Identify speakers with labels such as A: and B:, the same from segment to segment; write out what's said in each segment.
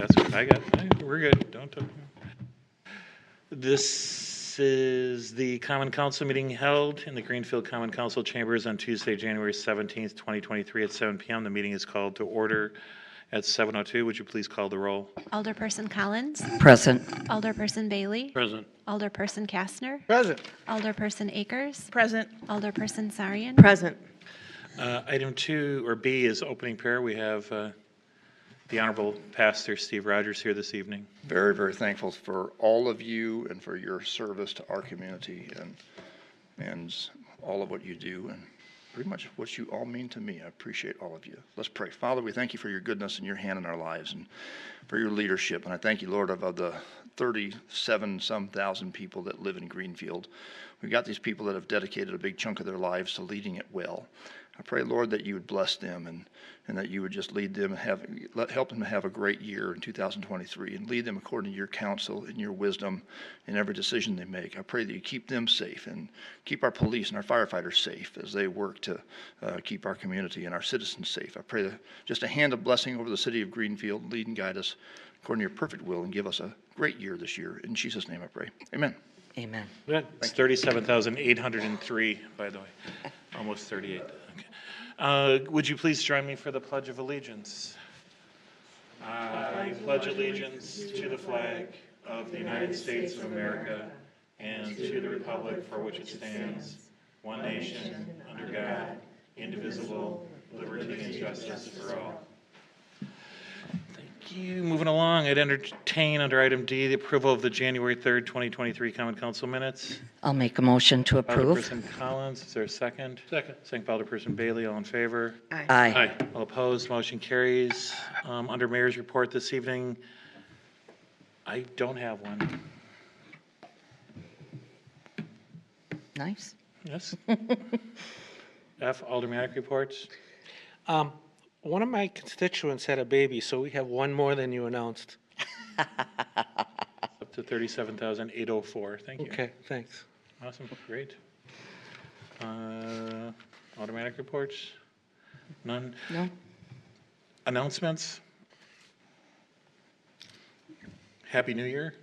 A: That's what I got. We're good. Don't. This is the Common Council meeting held in the Greenfield Common Council chambers on Tuesday, January 17th, 2023 at 7 p.m. The meeting is called to order at 7:02. Would you please call the roll?
B: Alderperson Collins.
C: Present.
B: Alderperson Bailey.
A: Present.
B: Alderperson Kastner.
D: Present.
B: Alderperson Akers.
D: Present.
B: Alderperson Sarian.
D: Present.
A: Item 2, or B, is opening prayer. We have the Honorable Pastor Steve Rogers here this evening.
E: Very, very thankful for all of you and for your service to our community and all of what you do and pretty much what you all mean to me. I appreciate all of you. Let's pray. Father, we thank you for your goodness and your hand in our lives and for your leadership. And I thank you, Lord, of the 37-some thousand people that live in Greenfield. We've got these people that have dedicated a big chunk of their lives to leading it well. I pray, Lord, that you would bless them and that you would just lead them and help them to have a great year in 2023 and lead them according to your counsel and your wisdom in every decision they make. I pray that you keep them safe and keep our police and our firefighters safe as they work to keep our community and our citizens safe. I pray that just a hand of blessing over the city of Greenfield, lead and guide us according to your perfect will and give us a great year this year. In Jesus' name I pray. Amen.
C: Amen.
A: It's 37,803, by the way. Almost 38. Okay. Would you please join me for the Pledge of Allegiance? I pledge allegiance to the flag of the United States of America and to the republic for which it stands, one nation, under God, indivisible, liberty and justice for all. Thank you. Moving along, I'd entertain under item D the approval of the January 3rd, 2023 Common Council minutes.
C: I'll make a motion to approve.
A: Alderperson Collins, is there a second? Second. Second by Alderperson Bailey, all in favor?
C: Aye.
A: All opposed, motion carries. Under Mayor's report this evening, I don't have one.
C: Nice.
A: Yes? F, aldermanic reports.
D: One of my constituents had a baby, so we have one more than you announced.
A: Up to 37,804. Thank you.
D: Okay, thanks.
A: Awesome, great. Automatic reports? None?
C: No?
A: Announcements? Happy New Year.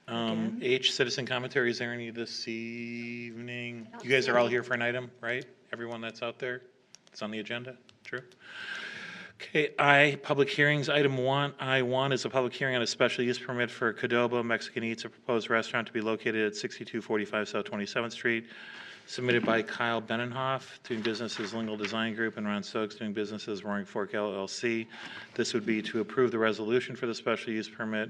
A: H, citizen commentary, is there any this evening? You guys are all here for an item, right? Everyone that's out there? It's on the agenda, true? Okay, I, public hearings, item 1, I1 is a public hearing on a special use permit for Qdoba Mexican Eats, a proposed restaurant to be located at 6245 South 27th Street, submitted by Kyle Benenhoff, doing business as Lingle Design Group, and Ron Stokes, doing business as Roaring Fork LLC. This would be to approve the resolution for the special use permit,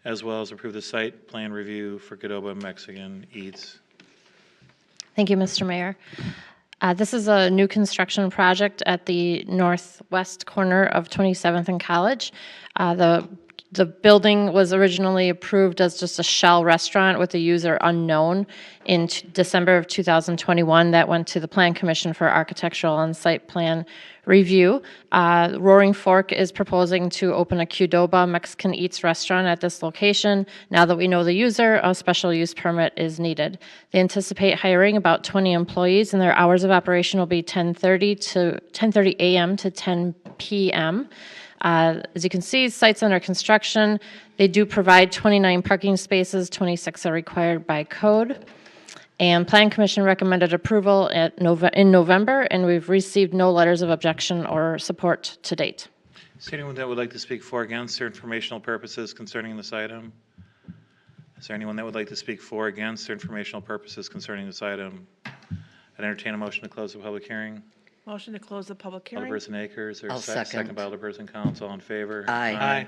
A: as well as approve the site plan review for Qdoba Mexican Eats.
F: Thank you, Mr. Mayor. This is a new construction project at the northwest corner of 27th and College. The building was originally approved as just a shell restaurant with a user unknown in December of 2021. That went to the Plan Commission for architectural and site plan review. Roaring Fork is proposing to open a Qdoba Mexican Eats restaurant at this location. Now that we know the user, a special use permit is needed. They anticipate hiring about 20 employees, and their hours of operation will be 10:30 a.m. to 10 p.m. As you can see, site's under construction. They do provide 29 parking spaces, 26 are required by code. And Plan Commission recommended approval in November, and we've received no letters of objection or support to date.
A: Is there anyone that would like to speak for or against or informational purposes concerning this item? Is there anyone that would like to speak for or against or informational purposes concerning this item? I'd entertain a motion to close the public hearing.
D: Motion to close the public hearing?
A: Alderperson Akers, or
C: I'll second.
A: Second by Alderperson Collins, all in favor?
C: Aye.
D: Aye.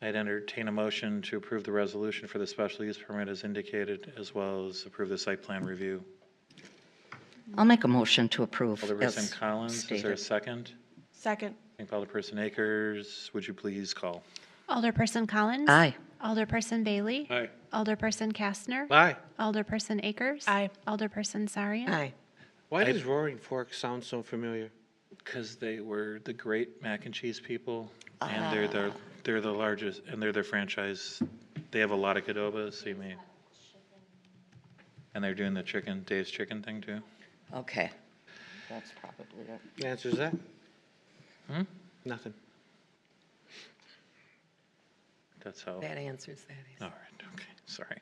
A: I'd entertain a motion to approve the resolution for the special use permit as indicated, as well as approve the site plan review.
C: I'll make a motion to approve.
A: Alderperson
C: as
A: Collins, is there a
C: stated.
A: second?
D: Second.
A: Thank you, Alderperson Akers. Would you please call?
B: Alderperson Collins.
C: Aye.
B: Alderperson Bailey.
A: Aye.
B: Alderperson Kastner.
D: Aye.
B: Alderperson Akers.
D: Aye.
B: Alderperson Sarian.
C: Aye.
D: Why does Roaring Fork sound so familiar?
A: Because they were the great mac and cheese people, and they're the largest, and they're their franchise. They have a lot of Qdobas, so you may. And they're doing the Dave's Chicken thing too.
C: Okay. That's probably it.
D: The answer is that? Nothing.
A: That's how.
G: That answers that.
A: All right, okay, sorry.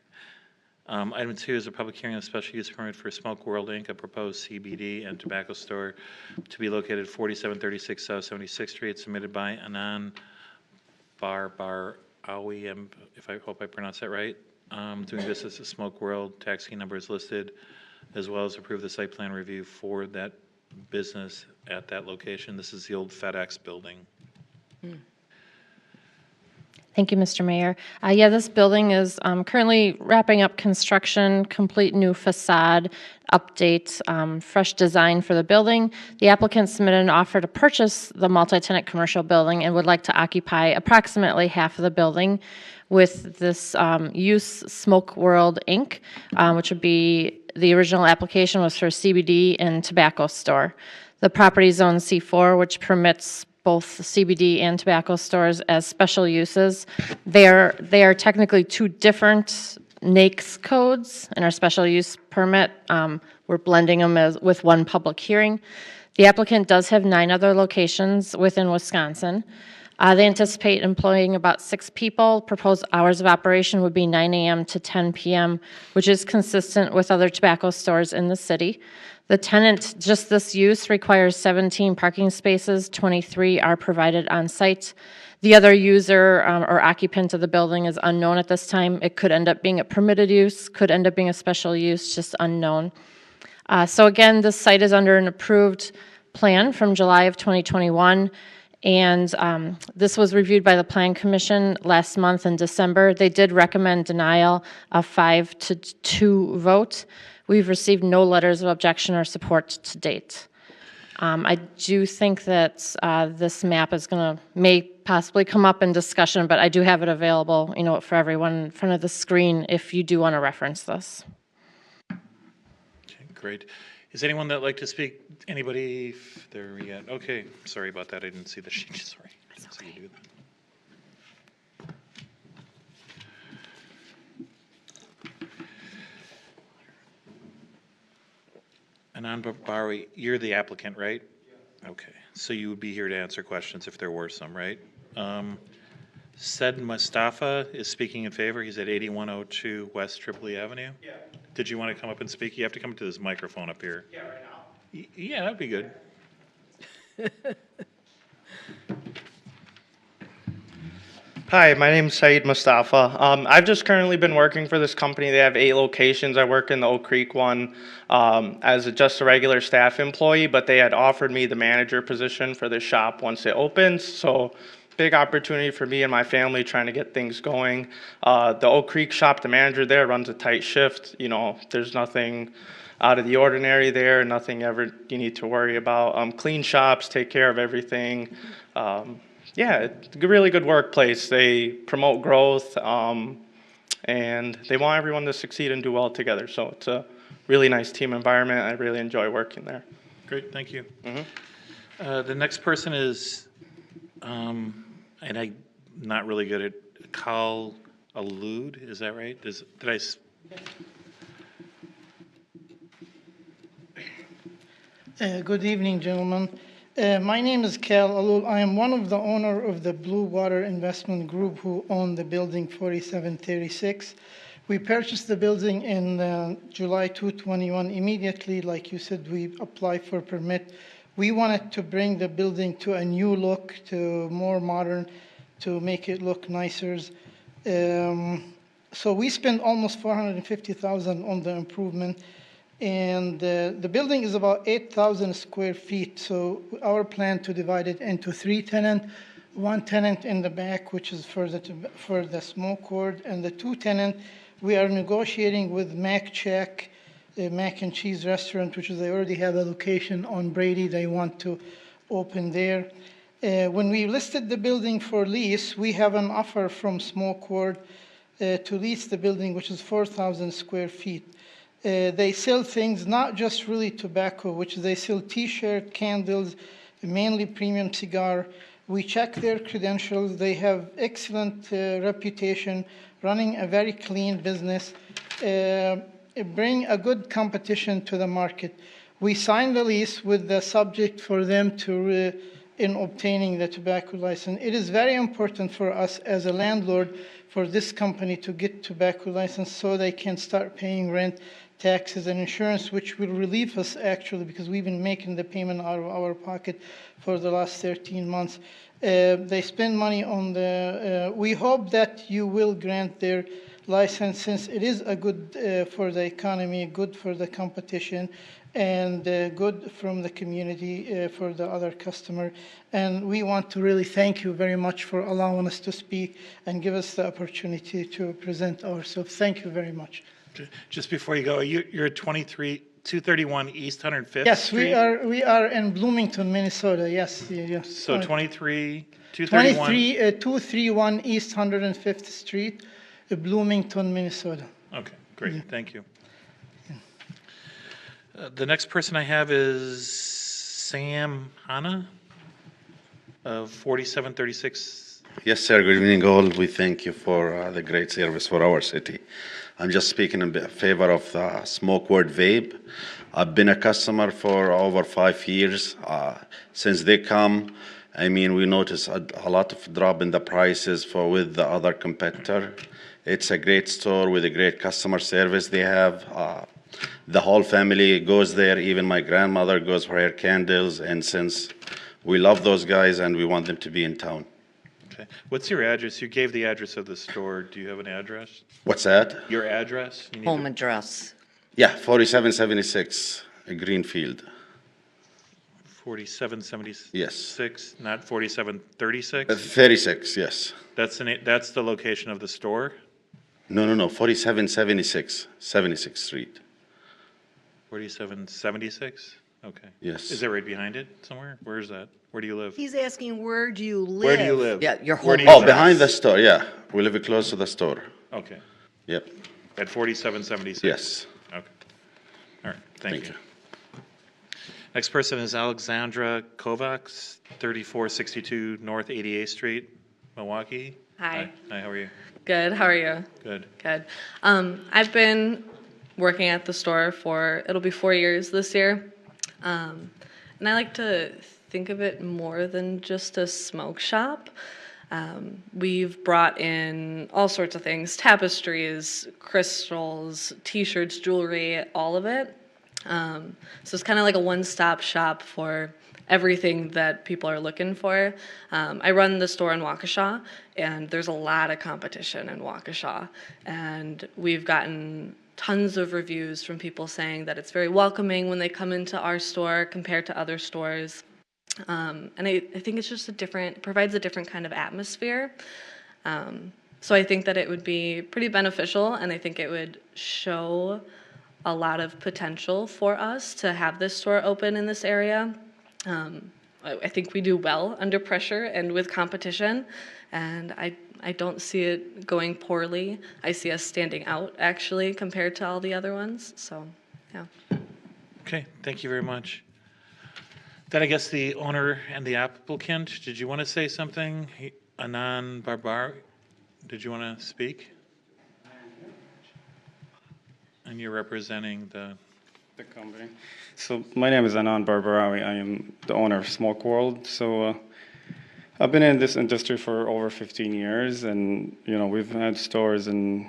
A: Item 2 is a public hearing on special use permit for Smoke World, Inc., a proposed CBD and tobacco store to be located at 4736 South 76th Street, submitted by Anand Barawi, if I hope I pronounced that right. Doing business at Smoke World, tax key number is listed, as well as approve the site plan review for that business at that location. This is the old FedEx building.
F: Thank you, Mr. Mayor. Yeah, this building is currently wrapping up construction, complete new facade, update, fresh design for the building. The applicant submitted an offer to purchase the multi-tenant commercial building and would like to occupy approximately half of the building with this use Smoke World, Inc., which would be, the original application was for CBD and tobacco store. The property zone C4, which permits both CBD and tobacco stores as special uses. They are technically two different NAICS codes in our special use permit. We're blending them with one public hearing. The applicant does have 9 other locations within Wisconsin. They anticipate employing about 6 people. Proposed hours of operation would be 9 a.m. to 10 p.m., which is consistent with other tobacco stores in the city. The tenant, just this use, requires 17 parking spaces, 23 are provided on site. The other user or occupant of the building is unknown at this time. It could end up being a permitted use, could end up being a special use, just unknown. So again, this site is under an approved plan from July of 2021, and this was reviewed by the Plan Commission last month in December. They did recommend denial, a 5-2 vote. We've received no letters of objection or support to date. I do think that this map is may possibly come up in discussion, but I do have it available, for everyone in front of the screen if you do want to reference this.
A: Okay, great. Is anyone that'd like to speak? Anybody? There we go. Okay, sorry about that. I didn't see the sheet. Sorry.
G: That's
A: Didn't see you do that. Anand Barawi, you're the applicant, right? Yeah. Okay, so you would be here to answer questions if there were some, right? Said Mustafa is speaking in favor. He's at 8102 West Tripoli Avenue. Yeah. Did you want to come up and speak? You have to come to this microphone up here. Yeah, right now? Yeah, that'd be good.
H: Hi, my name is Saeed Mustafa. I've just currently been working for this company. They have 8 locations. I work in the Oak Creek one as just a regular staff employee, but they had offered me the manager position for the shop once it opens. So big opportunity for me and my family trying to get things going. The Oak Creek shop, the manager there runs a tight shift. There's nothing out of the ordinary there, nothing ever you need to worry about. Clean shops, take care of everything. Yeah, it's a really good workplace. They promote growth, and they want everyone to succeed and do well together. So it's a really nice team environment. I really enjoy working there.
A: Great, thank you. The next person is, and I'm not really good at, Kal Alud, is that right?
I: Good evening, gentlemen. My name is Kal Alul. I am one of the owner of the Blue Water Investment Group who own the building 4736. We purchased the building in July 2021. Immediately, like you said, we applied for a permit. We wanted to bring the building to a new look, to more modern, to make it look nicer. So we spent almost $450,000 on the improvement. And the building is about 8,000 square feet. So our plan to divide it into 3 tenants, 1 tenant in the back, which is for the smoke ward, and the 2 tenants, we are negotiating with Mac Check, a mac and cheese restaurant, which is they already have a location on Brady. They want to open there. When we listed the building for lease, we have an offer from Smoke Ward to lease the building, which is 4,000 square feet. They sell things, not just really tobacco, which they sell T-shirt, candles, mainly premium cigar. We check their credentials. They have excellent reputation, running a very clean business, bring a good competition to the market. We signed the lease with the subject for them to in obtaining the tobacco license. It is very important for us as a landlord for this company to get tobacco license so they can start paying rent, taxes, and insurance, which will relieve us actually because we've been making the payment out of our pocket for the last 13 months. They spend money on the, we hope that you will grant their license since it is a good for the economy, good for the competition, and good from the community for the other customer. And we want to really thank you very much for allowing us to speak and give us the opportunity to present ourselves. Thank you very much.
A: Just before you go, you're at 231 East 105th
I: Yes,
A: Street?
I: we are in Bloomington, Minnesota. Yes, yes.
A: So 231
I: East 105th Street, Bloomington, Minnesota.
A: Okay, great, thank you. The next person I have is Sam Hanna of 4736.
G: Yes, sir. Good evening, all. We thank you for the great service for our city. I'm just speaking in favor of the Smokewood Vape. I've been a customer for over 5 years. Since they come, I mean, we notice a lot of drop in the prices with the other competitor. It's a great store with a great customer service they have. The whole family goes there. Even my grandmother goes for her candles. And since we love those guys and we want them to be in town.
A: Okay, what's your address? You gave the address of the store. Do you have an address?
G: What's that?
A: Your address? You need
C: Home
A: to-
C: address.
G: Yeah, 4776 Greenfield.
A: 4776?
G: Yes.
A: Not 4736?
G: 36, yes.
A: That's the location of the store?
G: No, 4776, 76th Street.
A: 4776? Okay.
G: Yes.
A: Is it right behind it somewhere? Where is that? Where do you live?
J: He's asking, where do you live?
A: Where do you live?
C: Yeah, your
A: Where do
C: home
A: you
G: Oh,
A: live?
G: behind the store, yeah. We live close to the store.
A: Okay,
G: Yep,
A: at 4776?
G: yes.
A: Okay. All right, thank
G: Thank
A: you.
G: you.
A: Next person is Alexandra Kovacs, 3462 North 88th Street, Milwaukee.
K: Hi.
A: Hi, how are you?
K: Good. How are you?
A: Good.
K: Good. I've been working at the store it'll be 4 years this year. And I like to think of it more than just a smoke shop. We've brought in all sorts of things, tapestries, crystals, t-shirts, jewelry, all of it. So it's kind of like a one-stop shop for everything that people are looking for. I run the store in Waukesha, and there's a lot of competition in Waukesha. And we've gotten tons of reviews from people saying that it's very welcoming when they come into our store compared to other stores. And I think it's just provides a different kind of atmosphere. So I think that it would be pretty beneficial, and I think it would show a lot of potential for us to have this store open in this area. I think we do well under pressure and with competition, and I don't see it going poorly. I see us standing out, actually, compared to all the other ones, so, yeah.
A: Okay, thank you very much. Then I guess the owner and the applicant, did you want to say something? Anand Barbar, did you want to speak? And you're representing the
L: company. So my name is Anand Barbarawi. I am the owner of Smoke World. So I've been in this industry for over 15 years, and we've had stores in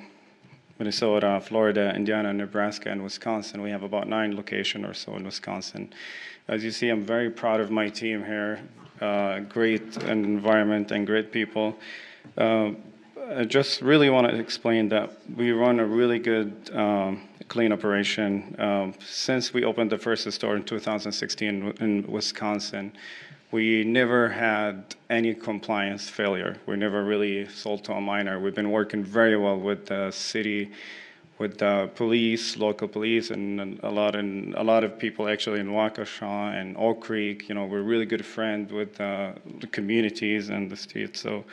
L: Minnesota, Florida, Indiana, Nebraska, and Wisconsin. We have about 9 locations or so in Wisconsin. As you see, I'm very proud of my team here. Great environment and great people. I just really want to explain that we run a really good clean operation. Since we opened the first store in 2016 in Wisconsin, we never had any compliance failure. We never really sold to a minor. We've been working very well with the city, with the police, local police, and a lot of people actually in Waukesha and Oak Creek. We're really good friends with the communities and the state. So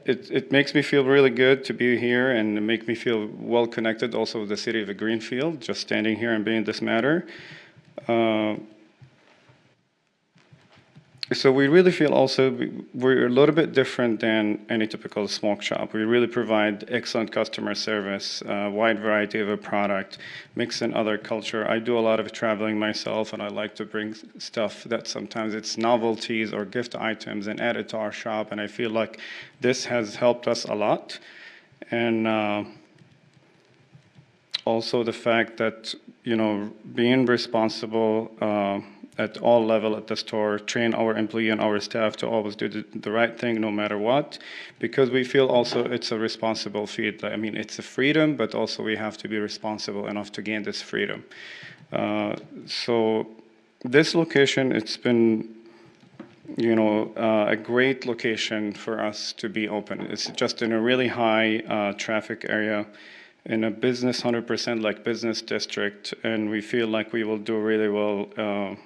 L: it makes me feel really good to be here, and it makes me feel well connected also with the city of Greenfield, just standing here and being this matter. So we really feel also we're a little bit different than any typical smoke shop. We really provide excellent customer service, wide variety of a product, mix in other culture. I do a lot of traveling myself, and I like to bring stuff that sometimes it's novelties or gift items and add it to our shop. And I feel like this has helped us a lot. And also the fact that, being responsible at all level at the store, train our employee and our staff to always do the right thing no matter what, because we feel also it's a responsible field. I mean, it's a freedom, but also we have to be responsible enough to gain this freedom. So this location, it's been, a great location for us to be open. It's just in a really high traffic area, in a business 100% like business district, and we feel like we will do really well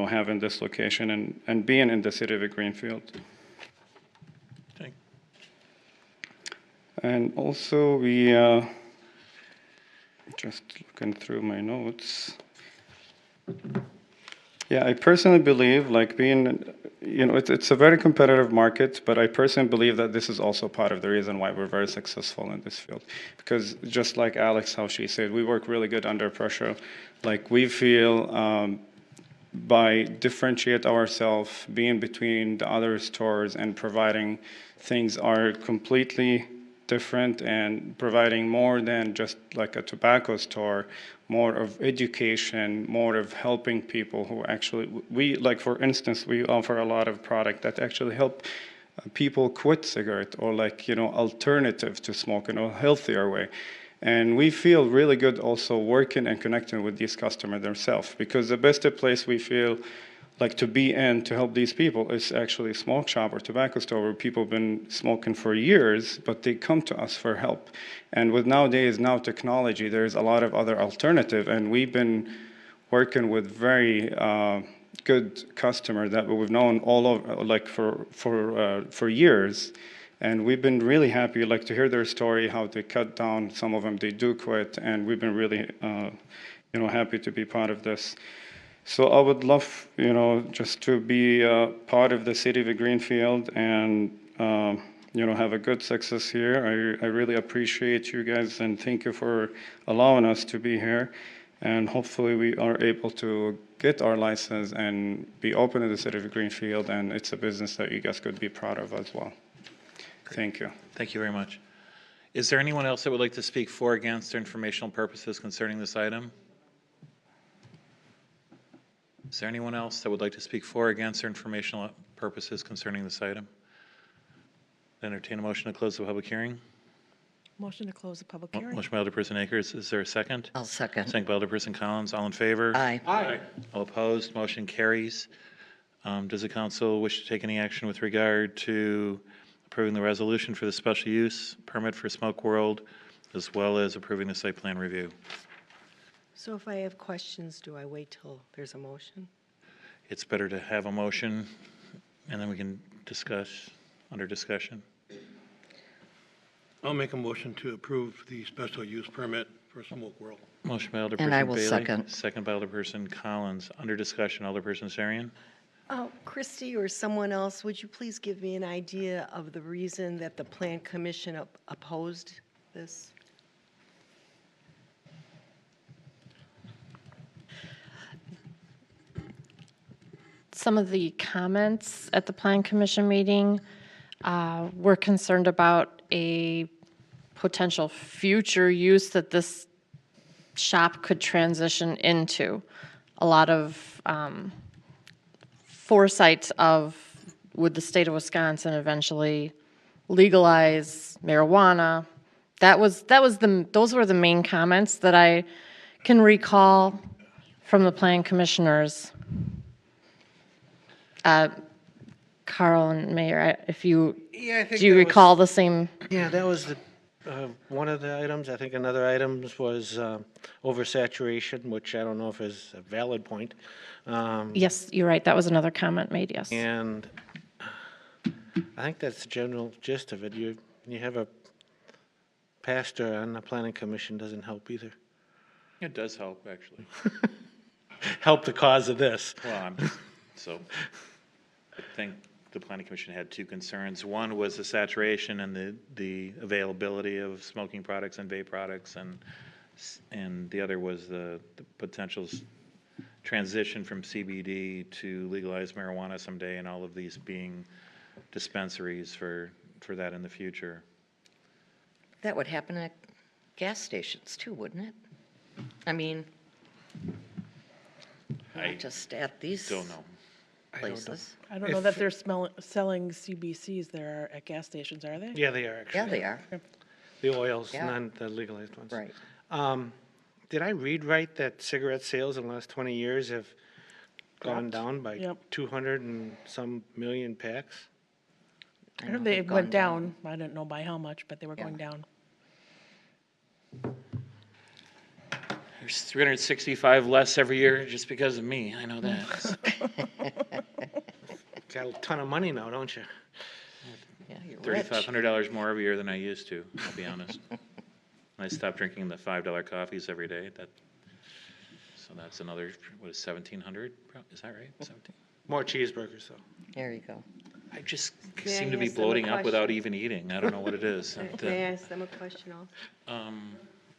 L: having this location and being in the city of Greenfield.
A: Okay.
L: And also we, just looking through my notes. Yeah, I personally believe like being, it's a very competitive market, but I personally believe that this is also part of the reason why we're very successful in this field. Because just like Alex, how she said, we work really good under pressure. Like we feel, by differentiate ourselves, being between the other stores and providing things are completely different and providing more than just like a tobacco store, more of education, more of helping people who actually, for instance, we offer a lot of product that actually help people quit cigarette or alternative to smoke in a healthier way. And we feel really good also working and connecting with these customers themselves, because the best place we feel like to be in to help these people is actually a smoke shop or tobacco store where people have been smoking for years, but they come to us for help. And with nowadays technology, there's a lot of other alternative, and we've been working with very good customers that we've known all over for years. And we've been really happy, to hear their story, how they cut down. Some of them, they do quit, and we've been really, happy to be part of this. So I would love, just to be part of the city of Greenfield and, have a good success here. I really appreciate you guys, and thank you for allowing us to be here. And hopefully we are able to get our license and be open in the city of Greenfield, and it's a business that you guys could be proud of as well. Thank you.
A: Thank you very much. Is there anyone else that would like to speak for, against, or informational purposes concerning this item? Is there anyone else that would like to speak for, against, or informational purposes concerning this item? Entertain a motion to close the public hearing.
J: Motion to close the public hearing.
A: Motion by Alderperson Akers. Is there a second?
C: I'll second.
A: Second by Alderperson Collins. All in favor?
C: Aye.
D: Aye.
A: All opposed? Motion carries. Does the council wish to take any action with regard to approving the resolution for the special use permit for Smoke World, as well as approving the site plan review?
J: So if I have questions, do I wait till there's a motion?
A: It's better to have a motion, and then we can discuss under discussion.
M: I'll make a motion to approve the special use permit for Smoke World.
A: Motion by Alderperson
C: And I will
A: Bailey.
C: second.
A: Second by Alderperson Collins. Under discussion, Alderperson Sarian.
J: Christie or someone else, would you please give me an idea of the reason that the Plan Commission opposed this?
F: Some of the comments at the Plan Commission meeting were concerned about a potential future use that this shop could transition into. A lot of foresight of, would the state of Wisconsin eventually legalize marijuana? Those were the main comments that I can recall from the Plan Commissioners. Carl and Mayor, if you,
D: Yeah, I think
F: do you
D: that
F: recall the same?
D: Yeah, that was one of the items. I think another item was oversaturation, which I don't know if is a valid point.
F: Yes, you're right. That was another comment made, yes.
D: And I think that's the general gist of it. You have a pastor on the planning commission doesn't help either.
A: It does help, actually.
D: Help the cause of this.
A: Well, I think the planning commission had two concerns. One was the saturation and the availability of smoking products and vape products, and the other was the potential transition from CBD to legalized marijuana someday, and all of these being dispensaries for that in the future.
C: That would happen at gas stations too, wouldn't it? I mean,
A: I
C: not just at these
A: don't know.
C: places.
N: I don't know that they're selling CBCs there at gas stations, are they?
D: Yeah, they are actually.
C: Yeah, they are.
D: The oils,
C: Yeah.
D: not the legalized ones.
C: Right.
D: Did I read right that cigarette sales in the last 20 years have gone
N: Dropped.
D: down by
N: Yep.
D: 200 and some million packs?
N: I heard they went down. I didn't know by how much, but they were
C: Yeah.
N: going down.
A: There's 365 less every year just because of me. I know that.
D: Got a ton of money now, don't you?
C: Yeah, you're rich.
A: $3,500 more every year than I used to, I'll be honest. I stopped drinking the $5 coffees every day. So that's another, what is 1,700? Is that right? 17?
D: More cheeseburgers, though.
C: There you go.
A: I just
J: May I
A: seem to be
J: ask them a
A: bloating up without
J: question?
A: even eating. I don't know what it is.
J: May I ask them a question also?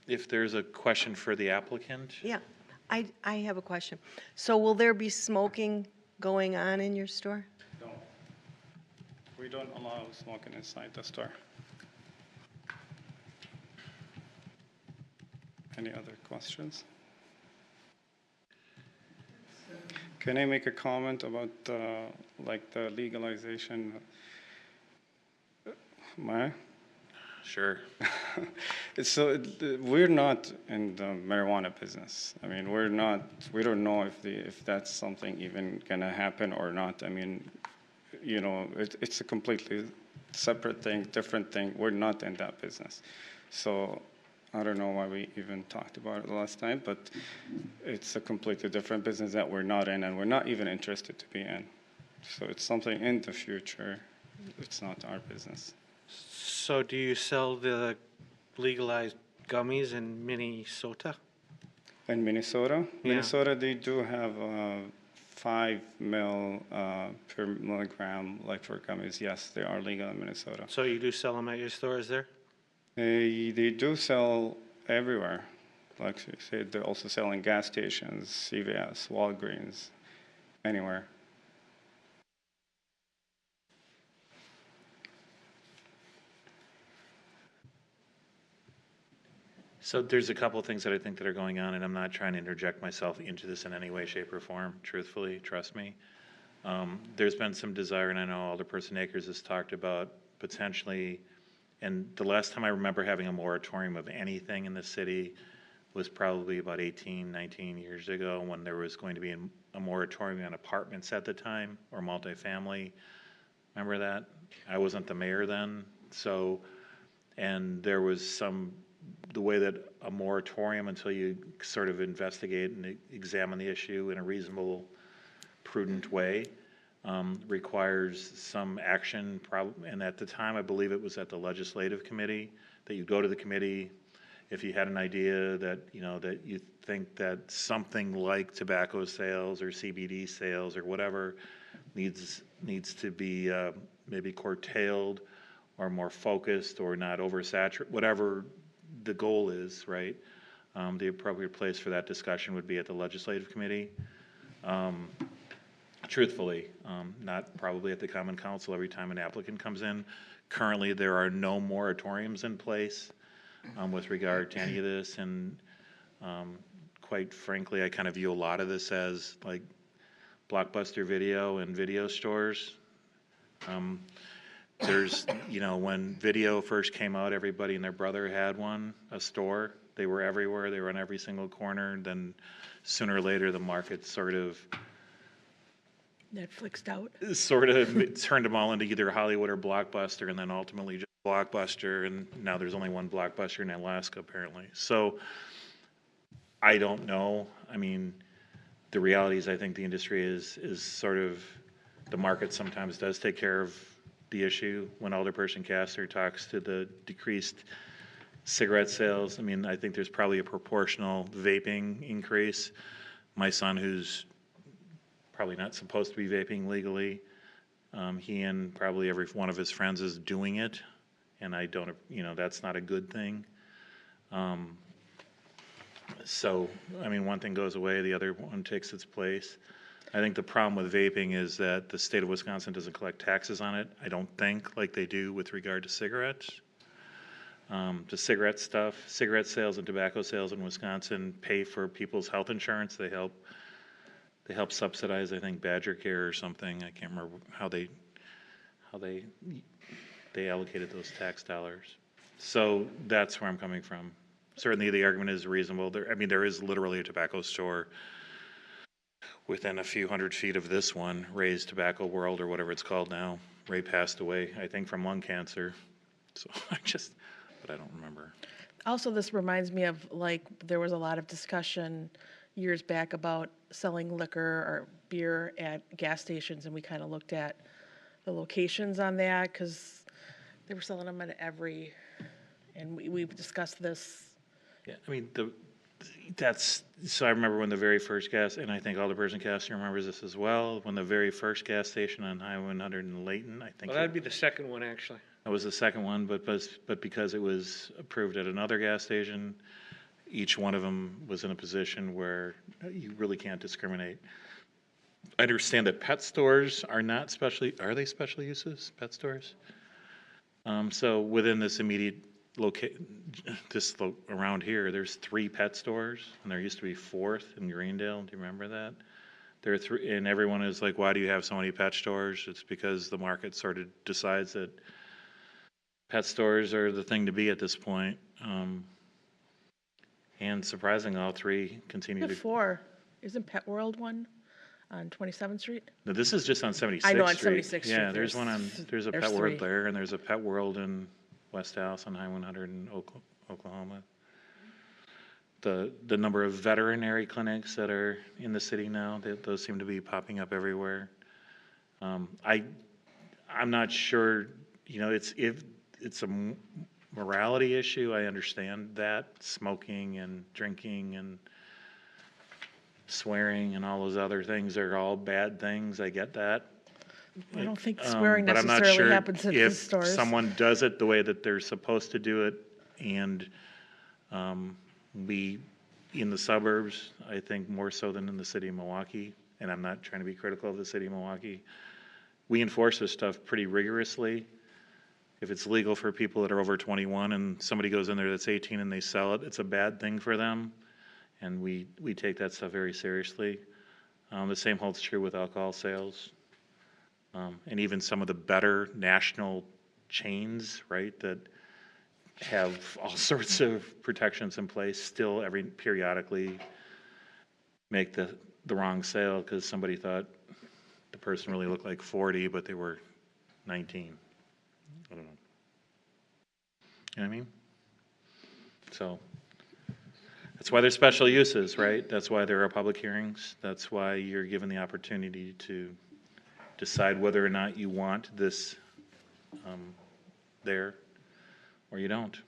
A: If there's a question for the applicant,
J: Yeah, I have a question. So will there be smoking going on in your store?
L: No. We don't allow smoking inside the store. Any other questions? Can I make a comment about like the legalization? May I?
A: sure.
L: So we're not in the marijuana business. I mean, we don't know if that's something even gonna happen or not. I mean, you know, it's a completely separate thing, different thing. We're not in that business. So I don't know why we even talked about it last time, but it's a completely different business that we're not in, and we're not even interested to be in. So it's something in the future. It's not our business.
D: So do you sell the legalized gummies in Minnesota?
L: In Minnesota?
D: Yeah.
L: Minnesota, they do have 5 mil per milligram, like for gummies. Yes, they are legal in Minnesota.
D: So you do sell them at your stores there?
L: They do sell everywhere. Like you said, they're also selling gas stations, CVS, Walgreens, anywhere.
A: So there's a couple of things that I think that are going on, and I'm not trying to interject myself into this in any way, shape, or form, truthfully, trust me. There's been some desire, and I know Alderperson Akers has talked about potentially, and the last time I remember having a moratorium of anything in the city was probably about 18, 19 years ago, when there was going to be a moratorium on apartments at the time, or multifamily. Remember that? I wasn't the mayor then, so, and there was the way that a moratorium, until you sort of investigate and examine the issue in a reasonable, prudent way, requires some action, and at the time, I believe it was at the legislative committee, that you go to the committee if you had an idea that, you know, that you think that something like tobacco sales or CBD sales or whatever needs to be maybe curtailed or more focused or not oversaturated, whatever the goal is, right? The appropriate place for that discussion would be at the legislative committee. Truthfully, not probably at the Common Council every time an applicant comes in. Currently, there are no moratoriums in place with regard to any of this, and quite frankly, I kind of view a lot of this as like Blockbuster Video and video stores. There's, you know, when video first came out, everybody and their brother had one, a store. They were everywhere. They were on every single corner. Then sooner or later, the market sort of
N: Netflixed out.
A: turned them all into either Hollywood or Blockbuster, and then ultimately just Blockbuster. And now there's only one Blockbuster in Alaska, apparently. So I don't know. I mean, the reality is I think the industry is sort of, the market sometimes does take care of the issue. When Alderperson Castor talks to the decreased cigarette sales, I mean, I think there's probably a proportional vaping increase. My son, who's probably not supposed to be vaping legally, He and probably every one of his friends is doing it, and I don't, that's not a good thing. So, I mean, one thing goes away, the other one takes its place. I think the problem with vaping is that the state of Wisconsin doesn't collect taxes on it, I don't think, like they do with regard to cigarettes. The cigarette stuff, cigarette sales and tobacco sales in Wisconsin pay for people's health insurance. They help subsidize, I think, Badger Care or something. I can't remember how they allocated those tax dollars. So that's where I'm coming from. Certainly, the argument is reasonable. There is literally a tobacco store within a few hundred feet of this one, Ray's Tobacco World or whatever it's called now. Ray passed away, I think, from lung cancer. So but I don't remember.
N: Also, this reminds me of, like, there was a lot of discussion years back about selling liquor or beer at gas stations, and we kind of looked at the locations on that, because they were selling them at every, and we've discussed this.
A: Yeah, I mean, so I remember when the very first and I think Alderperson Kastner remembers this as well, when the very first gas station on Highway 100 in Layton, I think.
O: Well, that'd be the second one, actually.
A: That was the second one, but because it was approved at another gas station, each one of them was in a position where you really can't discriminate. I understand that pet stores are not are they special uses, pet stores? So within this immediate around here, there's 3 pet stores, and there used to be 4th in Greendale. Do you remember that? There are 3, and everyone is like, why do you have so many pet stores? It's because the market sort of decides that pet stores are the thing to be at this point. And surprisingly, all 3 continue to.
N: 4, isn't Pet World one on 27th Street?
A: No, this is just on 76th Street.
N: I know, on 76th Street.
A: Yeah, there's a Pet
N: 3.
A: World there, and there's a Pet World in West Dallas on Highway 100 in Oklahoma. The number of veterinary clinics that are in the city now, those seem to be popping up everywhere. I'm not sure, it's a morality issue. I understand that, smoking and drinking and swearing and all those other things are all bad things. I get that.
N: I don't think swearing
A: But I'm not
N: necessarily
A: sure
N: happens at the
A: if
N: stores.
A: someone does it the way that they're supposed to do it, and we, in the suburbs, I think more so than in the city of Milwaukee, and I'm not trying to be critical of the city of Milwaukee, we enforce this stuff pretty rigorously. If it's legal for people that are over 21 and somebody goes in there that's 18 and they sell it, it's a bad thing for them, and we take that stuff very seriously. The same holds true with alcohol sales. And even some of the better national chains, right, that have all sorts of protections in place, still periodically make the wrong sale because somebody thought the person really looked like 40, but they were 19. I don't know. You know what I mean? So that's why there's special uses, right? That's why there are public hearings. That's why you're given the opportunity to decide whether or not you want this there or you don't.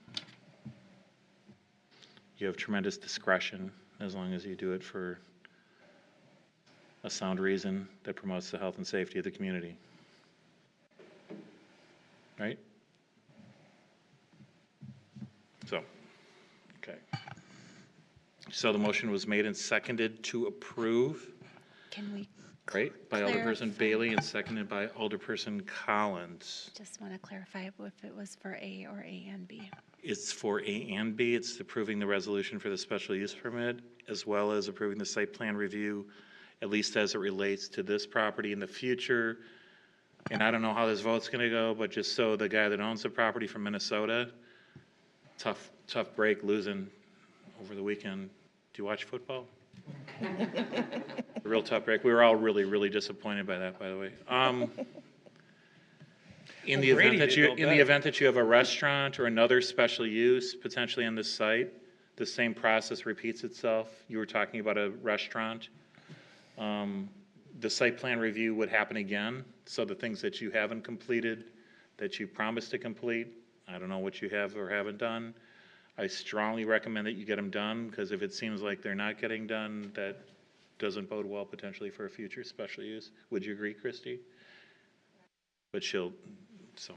A: You have tremendous discretion as long as you do it for a sound reason that promotes the health and safety of the community. Right? So, okay. So the motion was made and seconded to approve.
B: Can we
A: Right, by Alderperson
B: clarify?
A: Bailey and seconded by Alderperson Collins.
B: Just want to clarify if it was for A or A and B.
A: It's for A and B. It's approving the resolution for the special use permit, as well as approving the site plan review, at least as it relates to this property in the future. And I don't know how this vote's going to go, but just so the guy that owns the property from Minnesota, tough break losing over the weekend. Do you watch football? A real tough break. We were all really, really disappointed by that, by the way. In the event that you have a restaurant or another special use potentially on this site, the same process repeats itself. You were talking about a restaurant. The site plan review would happen again. So the things that you haven't completed, that you promised to complete, I don't know what you have or haven't done. I strongly recommend that you get them done, because if it seems like they're not getting done, that doesn't bode well potentially for a future special use. Would you agree, Christy? but she'll, so,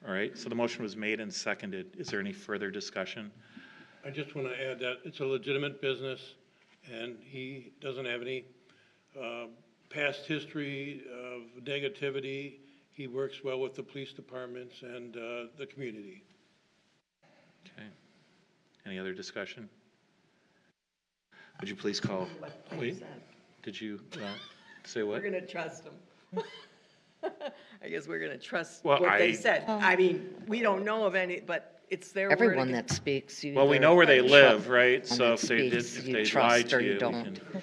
A: all right. So the motion was made and seconded. Is there any further discussion?
M: I just want to add that it's a legitimate business, and he doesn't have any past history of negativity. He works well with the police departments and the community.
A: Okay. Any other discussion? Would you please call? Wait, did you say what?
J: We're going to trust them. I guess we're going to trust
A: Well,
J: what they
A: I-
J: said. I mean, we don't know of any, but it's their word.
C: Everyone
J: against-
C: that speaks, you
A: Well, we
C: either
A: know where they live,
C: trust
A: right?
C: someone
A: So
C: that
A: if they did,
C: speaks,
A: if
C: you
A: they
C: trust
A: lied to
C: or
A: you, we
C: don't.
A: can.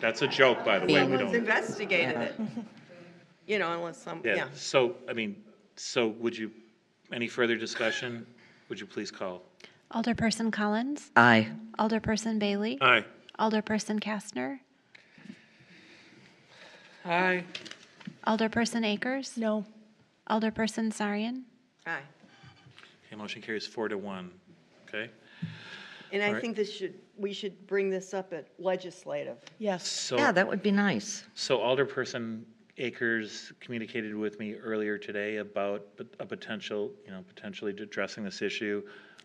A: That's a joke, by the way. We
J: Someone's
A: don't.
J: investigated
C: Yeah.
J: it. You know, unless some,
A: Yeah.
J: yeah.
A: So, I mean, so would you, any further discussion? Would you please call?
B: Alderperson Collins,
C: Aye.
B: Alderperson Bailey,
M: Aye.
B: Alderperson Kastner,
D: Aye.
B: Alderperson Akers,
N: No.
B: Alderperson Sarian,
J: Aye.
A: Okay, motion carries 4-1. Okay?
J: And
A: All
J: I
A: right.
J: think we should bring this up at legislative.
N: Yes.
A: So.
C: Yeah, that would be nice.
A: So Alderperson Akers communicated with me earlier today about a potential, potentially addressing this issue.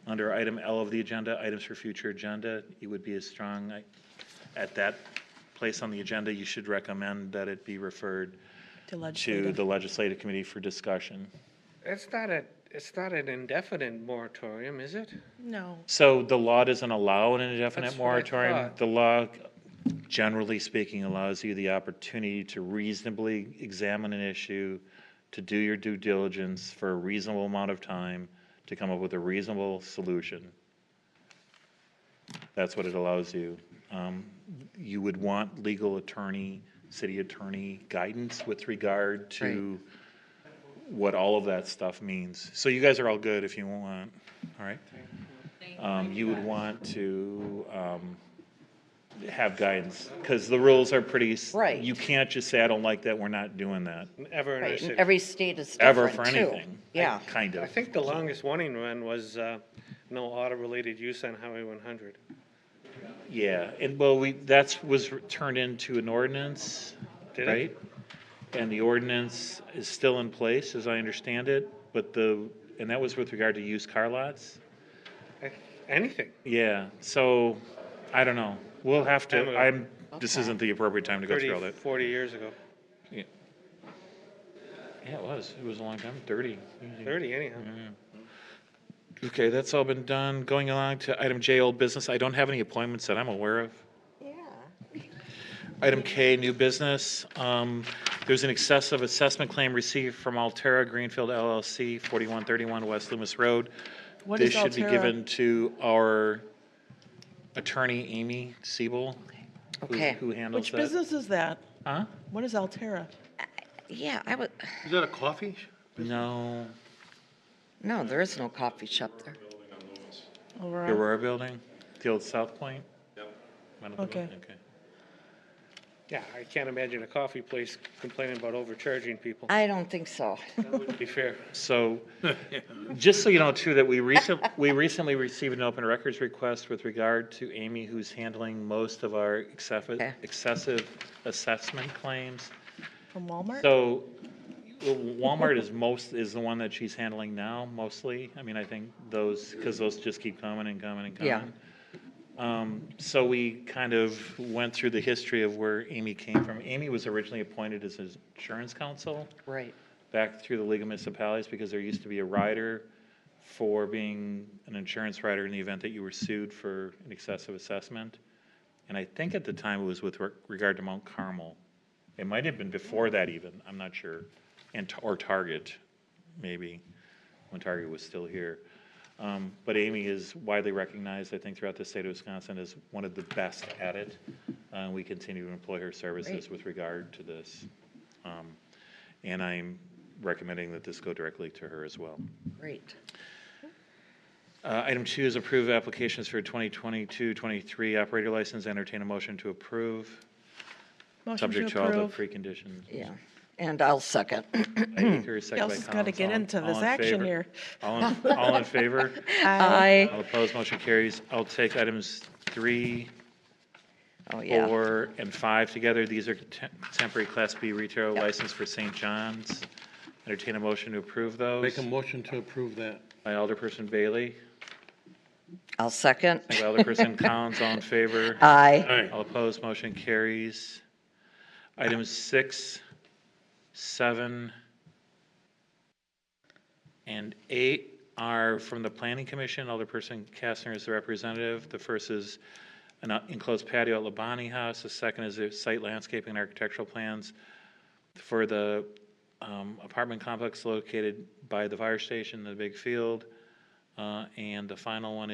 A: Under item L of the agenda, items for future agenda, it would be as strong, at that place on the agenda, you should recommend that it be referred
N: To
A: to
N: legislative.
A: the legislative committee for discussion.
D: It's not an indefinite moratorium, is it?
N: No.
A: So the law doesn't allow an indefinite
D: That's what I
A: moratorium.
D: thought.
A: The law, generally speaking, allows you the opportunity to reasonably examine an issue, to do your due diligence for a reasonable amount of time, to come up with a reasonable solution. That's what it allows you. You would want legal attorney, city attorney guidance with regard to what all of that stuff means. So you guys are all good if you want, all right? You would want to have guidance, because the rules are pretty.
C: Right.
A: You can't just say, I don't like that, we're not doing that,
D: Ever in our
C: Right,
D: city.
C: and every state is
A: ever
C: different,
A: for
C: too.
A: anything.
C: Yeah.
A: Kind of.
D: I think the longest warning run was no auto-related use on Highway 100.
A: Yeah, and well, was turned into an ordinance,
D: Did it?
A: right? And the ordinance is still in place, as I understand it, but and that was with regard to used car lots?
D: Anything.
A: Yeah, so, I don't know. We'll have
D: Time
A: to,
D: ago.
A: this isn't the appropriate time to go
D: 30,
A: through all that.
D: 40 years ago.
A: Yeah, it was a long time, 30.
D: 30 anyhow.
A: Okay, that's all been done. Going along to item J, old business. I don't have any appointments that I'm aware of.
J: Yeah.
A: Item K, new business. There's an excessive assessment claim received from Altera Greenfield LLC, 4131 West Loomis Road.
N: What
A: This
N: is
A: should be
N: Altera?
A: given to our attorney, Amy Siebel,
C: Okay.
A: who handles
N: Which
A: that.
N: business is that?
A: Huh?
N: What is Altera?
C: Yeah, I would,
M: Is that a coffee?
A: No,
C: no, there is no coffee shop there.
N: Over
A: the
N: on-
A: Aurora Building, the old South Point? Yep.
N: Okay.
A: Okay.
D: Yeah, I can't imagine a coffee place complaining about overcharging people.
C: I don't think so.
D: That wouldn't be fair.
A: So, just so you know too, that we recently received an open records request with regard to Amy, who's handling most of our excessive assessment claims.
N: From Walmart?
A: So Walmart is the one that she's handling now, mostly. I mean, I think because those just keep coming and coming and coming.
C: Yeah.
A: So we kind of went through the history of where Amy came from. Amy was originally appointed as an insurance counsel
C: Right.
A: back through the League of Municipalities, because there used to be a rider for being an insurance rider in the event that you were sued for an excessive assessment. And I think at the time it was with regard to Mount Carmel. It might have been before that even, I'm not sure, or Target, maybe, when Target was still here. But Amy is widely recognized, I think, throughout the state of Wisconsin as one of the best at it. We continue to employ her services with regard to this. And I'm recommending that this go directly to her as well.
C: Great.
A: Item 2 is approve applications for 2022-23 operator license. Entertain a motion to approve.
N: Motion
A: Subject
N: to
A: to all the
N: approve.
A: preconditions.
C: Yeah, and I'll second.
A: By Akers, second by
N: Else has got to
A: Collins.
N: get
A: All-
N: into
A: all
N: this
A: in
N: action
A: favor?
N: here.
A: All in favor?
C: Aye.
A: All opposed, motion carries. I'll take items 3,
C: Oh, yeah.
A: 4, and 5 together. These are temporary Class B retail license for St. John's Entertain a motion to approve those.
M: Make a motion to approve that.
A: By Alderperson Bailey,
C: I'll second.
A: second by Alderperson Collins, all in favor?
C: Aye.
M: Aye.
A: All opposed, motion carries. Items 6, 7, and 8 are from the Planning Commission. Alderperson Kastner is the representative. The first is an enclosed patio at Labani House. The second is the site landscaping and architectural plans for the apartment complex located by the fire station, the big field. And the final one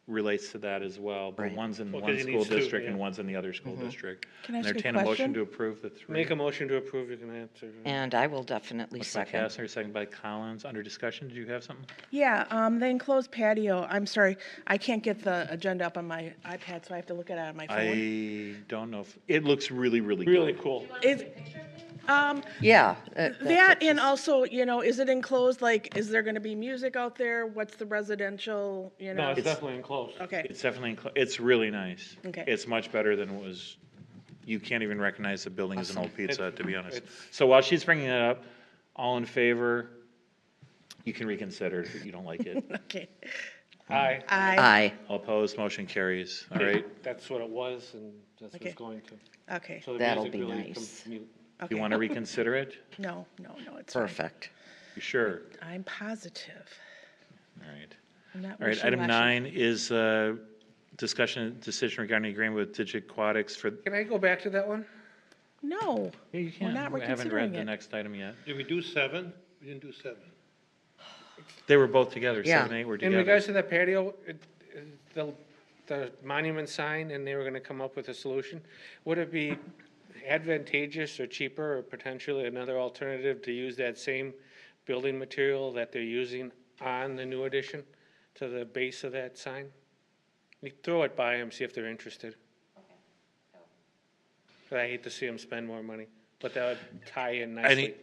A: relates to that as well. But
C: Right.
A: one's in
D: Well,
A: one
D: 'cause he
A: school
D: needs two,
A: district and
D: yeah.
A: one's in the other school district.
N: Can I ask you a
A: Entertain a motion
N: question?
A: to approve the three.
D: Make a motion to approve, you can answer.
C: And I will definitely
A: Motion by
C: second.
A: Kastner, second by Collins. Under discussion, did you have something?
N: Yeah, the enclosed patio, I'm sorry, I can't get the agenda up on my iPad, so I have to look at it on my phone.
A: I don't know if, it looks really, really good.
D: Really cool.
N: Is,
C: Yeah.
N: that and also, you know, is it enclosed, like, is there gonna be music out there? What's the residential, you
D: No,
N: know?
D: it's definitely enclosed.
N: Okay,
A: It's definitely, it's really nice.
N: Okay.
A: It's much better than it was, you can't even recognize the building as an old Pizza Hut, to be honest.
D: It's-
A: So while she's bringing it up, all in favor, you can reconsider if you don't like it.
N: okay.
D: Aye.
C: Aye.
A: All opposed, motion carries. All right.
D: That's what it was, and that's what
N: Okay.
D: it's going to.
N: Okay,
D: So the
C: That'll
D: music
C: be
D: really
C: nice.
D: comes mute.
A: You
N: okay.
A: want to reconsider it?
N: No, it's fine.
C: Perfect.
A: You sure?
N: I'm positive.
A: All right.
N: I'm not
A: All right, item
N: wishy-washy.
A: 9 is discussion and decision regarding agreement with Digiquatics for,
D: Can I go back to that one?
N: No,
A: yeah, you can.
N: not
A: We haven't
N: reconsidering
A: read the
N: it.
A: next item yet.
M: Did we do 7? We didn't do 7.
A: They were both together,
C: Yeah.
A: 7 and 8 were
D: In
A: together.
D: regards to that patio, the monument sign, and they were gonna come up with a solution, would it be advantageous or cheaper or potentially another alternative to use that same building material that they're using on the new addition to the base of that sign? You throw it by them, see if they're interested. But I hate to see them spend more money, but that would tie in
A: I
D: nicely.
A: think,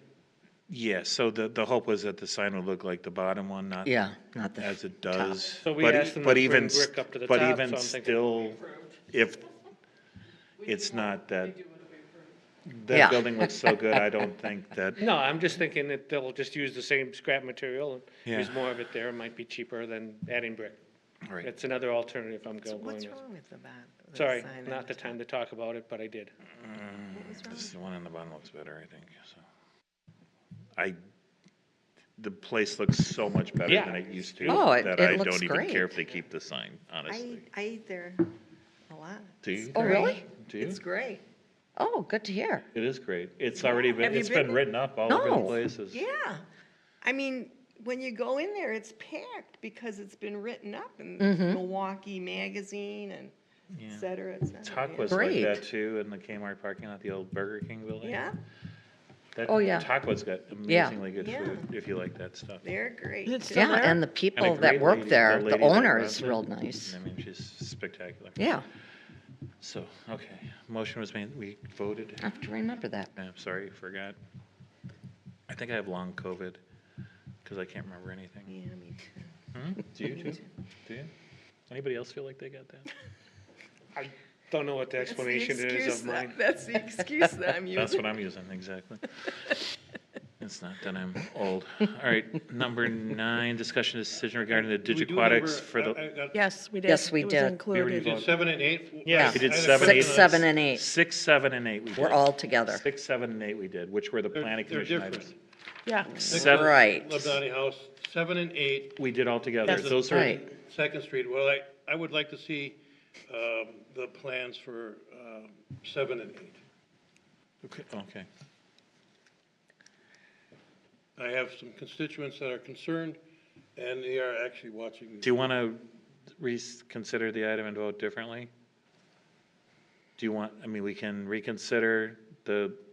A: yeah, so the hope was that the sign would look like the bottom one, not
C: Yeah, not the
A: as it does.
D: So we
A: But
D: asked them
A: but
D: to
A: even
D: bring brick up to the
A: but
D: top,
A: even
D: so I'm thinking-
A: still, if it's not that,
C: Yeah.
A: that building looks so good, I don't think that,
D: No, I'm just thinking that they'll just use the same scrap material and
A: Yeah.
D: use more of it there. It might be cheaper than adding brick.
A: right.
D: It's another alternative I'm
J: So
D: going
J: what's
D: with.
J: wrong with the the
D: Sorry,
J: sign on
D: not the
J: top?
D: time to talk about it, but I did.
A: This one on the bottom looks better, I think, so. The place looks so much better
D: Yeah.
A: than it used to.
C: Oh, it-
A: That
C: it
A: I
C: looks
A: don't even
C: great.
A: care if they keep the sign, honestly.
J: I eat there a lot.
A: Do you?
C: Oh, really?
A: Do you?
J: It's great.
C: Oh, good to hear.
A: It is great. It's already been,
J: Have you
A: it's
J: been
A: been written up all over the
C: No.
A: places.
J: Yeah. I mean, when you go in there, it's packed because it's been written up in
C: Mm-hmm.
J: Milwaukee Magazine and
A: Yeah.
J: et cetera, et cetera.
A: Tuck
J: yeah.
A: was like
C: Great.
A: that too, in the Kmart parking lot, the old Burger King building.
J: Yeah,
C: Oh, yeah.
A: Tuckwood's got
C: Yeah.
A: amazingly good
J: Yeah.
A: food, if you like that stuff.
J: they're great.
N: Is it
J: too.
N: still
C: Yeah,
N: there?
C: and the
A: And a
C: people that
A: great
C: work
A: lady,
C: there,
A: the
C: the
A: lady that
C: owner
A: runs
C: is
A: it,
C: real nice.
A: I mean, she's spectacular.
C: Yeah,
A: So, okay, motion was made, we voted.
C: I have to remember that.
A: I'm sorry, forgot. I think I have long COVID, because I can't remember anything.
J: Yeah, me too.
A: Hmm? Do you too? Do you? Anybody else feel like they got that?
D: I don't know what the
J: That's the
D: explanation is
J: excuse
D: of
J: that-
D: mine.
J: That's the excuse that I'm
A: That's
J: using.
A: what I'm using, exactly. It's not that I'm old. All right, number 9, discussion decision regarding the
M: Did we do
A: Digiquatics for
M: number-
A: the,
M: I got-
N: Yes, we did.
C: Yes, we
N: It was
C: did.
M: We
N: included.
M: did 7 and 8?
D: Yeah.
A: we did
M: I had a
A: 7, 8.
C: Six, 7, and 8.
A: 6, 7, and 8 we did.
C: We're all together.
A: 6, 7, and 8 we did, which were the planning
M: They're
A: commission
M: different.
A: items.
N: Yeah,
A: Seven-
C: Right.
M: Lebanoni House, 7 and 8,
A: We did all together.
N: Yes.
A: Those are,
C: Right.
M: Second Street. Well, I would like to see the plans for 7 and 8.
A: okay.
M: I have some constituents that are concerned, and they are actually watching.
A: Do you want to reconsider the item and vote differently? Do you want, I mean, we can reconsider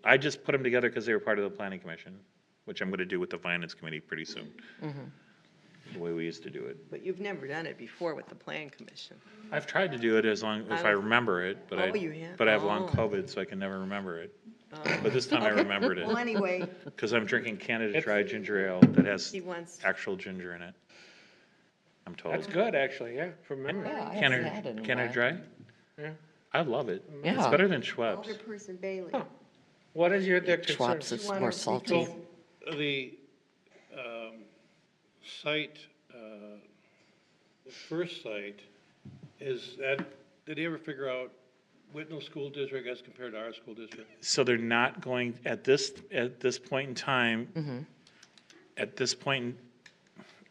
A: I just put them together because they were part of the planning commission, which I'm going to do with the finance committee pretty soon. The way we used to do it.
J: But you've never done it before with the Plan Commission.
A: I've tried to do it as long, if I remember it, but
J: Oh, you have?
A: but I have long
J: Oh.
A: COVID, so I can never remember it. But this time I remembered
J: Well,
A: it,
J: anyway,
A: because I'm drinking Canada Dry ginger ale that has
J: he wants,
A: actual ginger in it. I'm told.
D: That's good, actually, yeah, from memory.
C: Yeah, I haven't had it in a
A: Canada
C: while.
A: Dry?
D: Yeah.
A: I love it. It's
C: Yeah.
A: better than Schweppes.
J: Alderperson Bailey.
D: What is the concern?
C: Schwab's is more salty.
M: So the site, the first site, is that, did he ever figure out Whitnall School District as compared to our school district?
A: So they're not going, at this point in time, at this point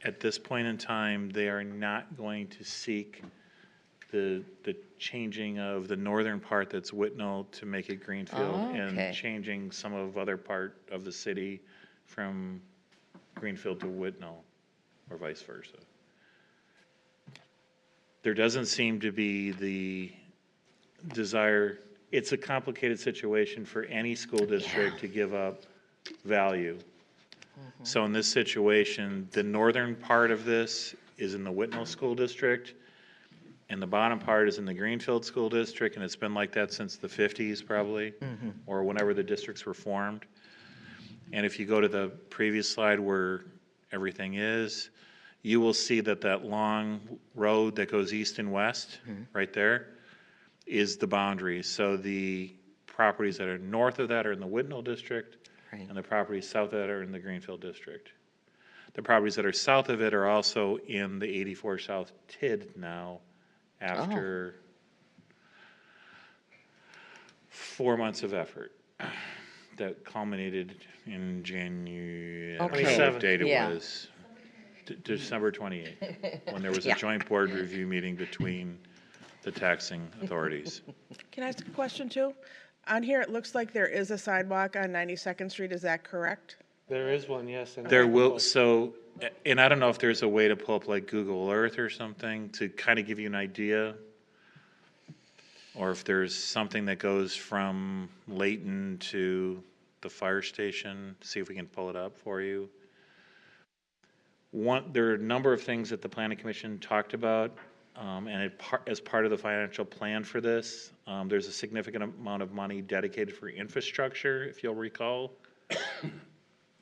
A: in time, they are not going to seek the changing of the northern part that's Whitnall to make it Greenfield,
C: Oh, okay.
A: and changing some of other part of the city from Greenfield to Whitnall, or vice versa. There doesn't seem to be the desire, it's a complicated situation for any school district to give up value. So in this situation, the northern part of this is in the Whitnall School District, and the bottom part is in the Greenfield School District, and it's been like that since the 50s probably, or whenever the districts were formed. And if you go to the previous slide where everything is, you will see that that long road that goes east and west, right there, is the boundary. So the properties that are north of that are in the Whitnall District, and the properties south of that are in the Greenfield District. The properties that are south of it are also in the 84 South TID now, after 4 months of effort that culminated in January, I don't know what date it was, December 28th, when there was a joint board review meeting between the taxing authorities.
N: Can I ask a question too? On here, it looks like there is a sidewalk on 92nd Street, is that correct?
D: There is one, yes. and
A: There will, so, and I don't know if there's a way to pull up like Google Earth or something to kind of give you an idea, or if there's something that goes from Layton to the fire station, see if we can pull it up for you. There are a number of things that the planning commission talked about, and as part of the financial plan for this, there's a significant amount of money dedicated for infrastructure, if you'll recall.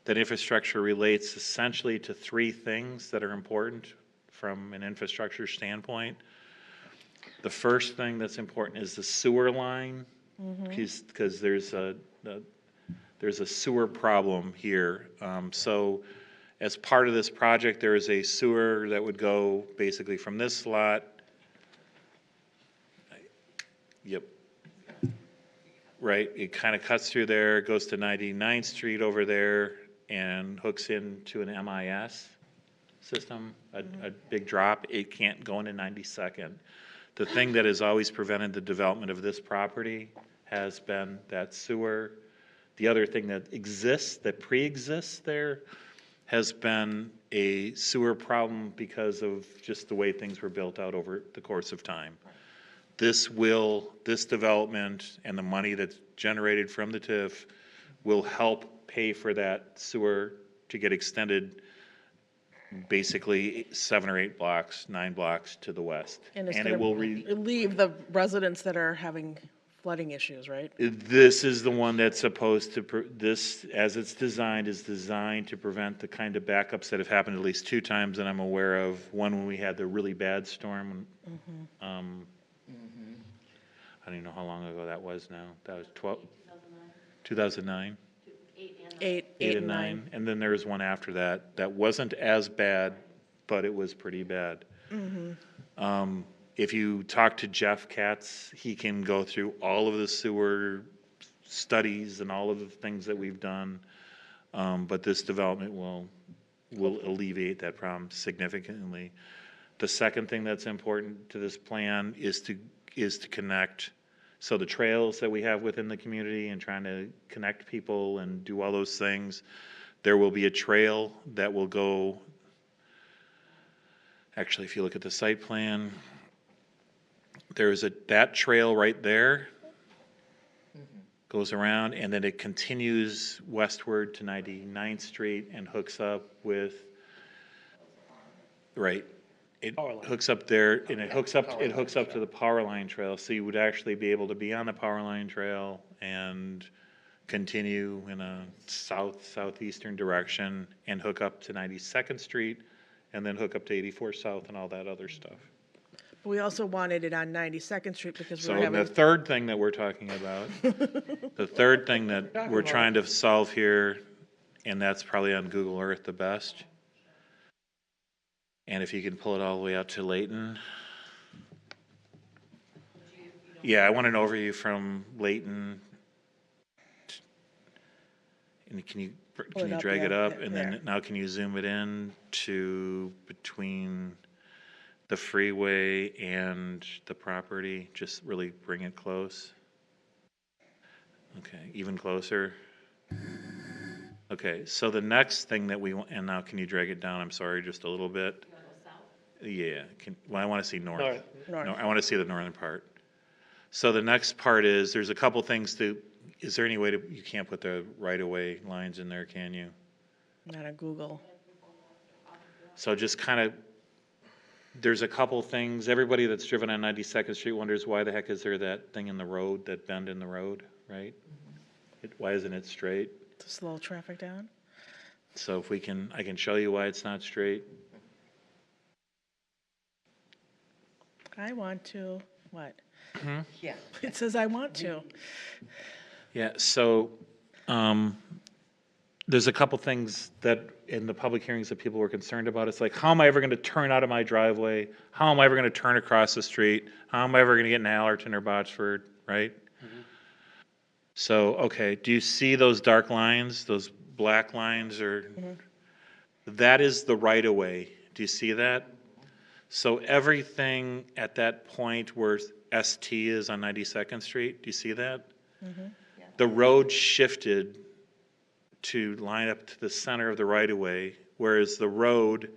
A: That infrastructure relates essentially to three things that are important from an infrastructure standpoint. The first thing that's important is the sewer line, because there's a sewer problem here. So as part of this project, there is a sewer that would go basically from this lot. Yep. Right, it kind of cuts through there, goes to 99th Street over there, and hooks into an MIS system, a big drop. It can't go into 92nd. The thing that has always prevented the development of this property has been that sewer. The other thing that exists, that pre-exists there, has been a sewer problem because of just the way things were built out over the course of time. This development and the money that's generated from the TIF will help pay for that sewer to get extended basically 7 or 8 blocks, 9 blocks to the west.
N: And it's
A: it
N: going
A: will
N: to relieve the residents that are having flooding issues, right?
A: This is the one that's supposed to, this, as it's designed, is designed to prevent the kind of backups that have happened at least 2 times that I'm aware of. One when we had the really bad storm. I don't even know how long ago that was now. That was 2009?
N: 8 and 9.
A: And then there was one after that that wasn't as bad, but it was pretty bad. If you talk to Jeff Katz, he can go through all of the sewer studies and all of the things that we've done. But this development will alleviate that problem significantly. The second thing that's important to this plan is to connect. So the trails that we have within the community and trying to connect people and do all those things, there will be a trail that will go, actually, if you look at the site plan, there's that trail right there, goes around, and then it continues westward to 99th Street and hooks up with, right, it hooks up there, and it hooks up to the power line trail, so you would actually be able to be on the power line trail and continue in a southeastern direction and hook up to 92nd Street, and then hook up to 84 South and all that other stuff.
N: We also wanted it on 92nd Street because we
A: So
N: were
A: the
N: having,
A: third thing that we're talking about, the third thing that we're trying to solve here, and that's probably on Google Earth the best. And if you can pull it all the way out to Layton. Yeah, I want an overview from Layton. And can
N: it
A: you
N: up,
A: drag it
N: yeah,
A: up?
N: yeah,
A: And then
N: there.
A: now can you zoom it in to between the freeway and the property? Just really bring it close. Okay, even closer. Okay, so the next thing that we want, and now can you drag it down? I'm sorry, just a little bit. Yeah, well, I want to see north.
N: North.
A: No, I want to see the northern part. So the next part is, there's a couple things is there any way you can't put the right-of-way lines in there, can you?
N: not on Google.
A: So just kind of, there's a couple things, everybody that's driven on 92nd Street wonders why the heck is there that thing in the road, that bend in the road, right? Why isn't it straight?
N: To slow traffic down.
A: So if I can show you why it's not straight.
N: I want to, what?
C: Yeah.
N: It says I want to.
A: Yeah, so, there's a couple things that in the public hearings that people were concerned about. It's like, how am I ever gonna turn out of my driveway? How am I ever gonna turn across the street? How am I ever gonna get in Allerton or Botsford, right? So, okay, do you see those dark lines, those black lines, or? That is the right-of-way. Do you see that? So everything at that point where ST is on 92nd Street, do you see that? The road shifted to line up to the center of the right-of-way, whereas the road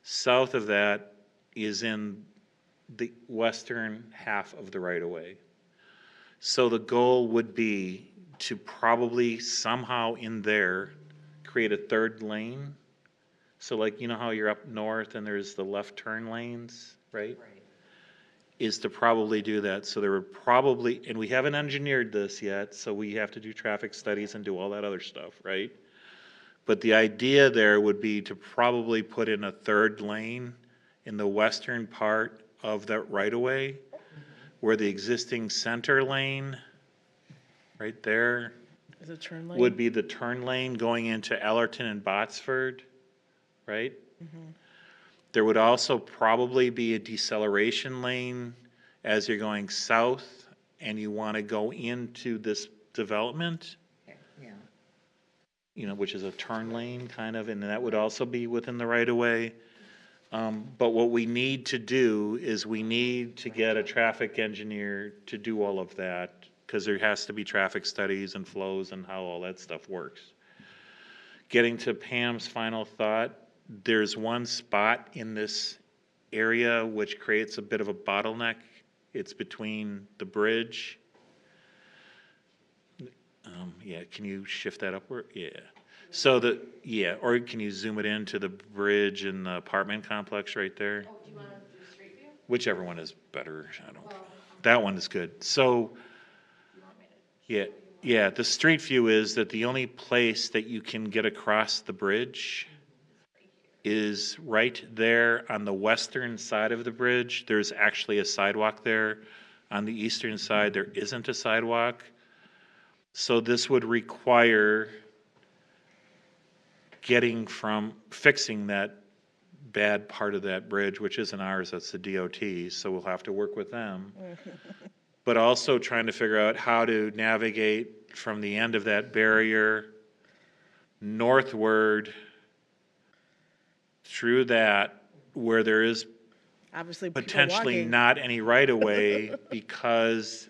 A: south of that is in the western half of the right-of-way. So the goal would be to probably somehow in there create a third lane. So like, you know how you're up north and there's the left turn lanes, right? Is to probably do that. So there would probably, and we haven't engineered this yet, so we have to do traffic studies and do all that other stuff, right? But the idea there would be to probably put in a third lane in the western part of that right-of-way, where the existing center lane, right there,
N: Is it turn lane?
A: would be the turn lane going into Allerton and Botsford, right? There would also probably be a deceleration lane as you're going south and you want to go into this development,
C: Yeah.
A: you know, which is a turn lane kind of, and that would also be within the right of way. But what we need to do is we need to get a traffic engineer to do all of that, because there has to be traffic studies and flows and how all that stuff works. Getting to Pam's final thought, there's one spot in this area which creates a bit of a bottleneck. It's between the bridge. Yeah, can you shift that upward? Yeah. So or can you zoom it into the bridge and the apartment complex right there?
F: Oh, do you want to do street view?
A: Whichever one is better, I don't, that one is good. So, yeah, the street view is that the only place that you can get across the bridge is right there on the western side of the bridge. There's actually a sidewalk there. On the eastern side, there isn't a sidewalk. So this would require fixing that bad part of that bridge, which isn't ours, that's the DOT, so we'll have to work with them. But also trying to figure out how to navigate from the end of that barrier northward through that, where there is
N: Obviously, people
A: potentially
N: walking.
A: not any right-of-way because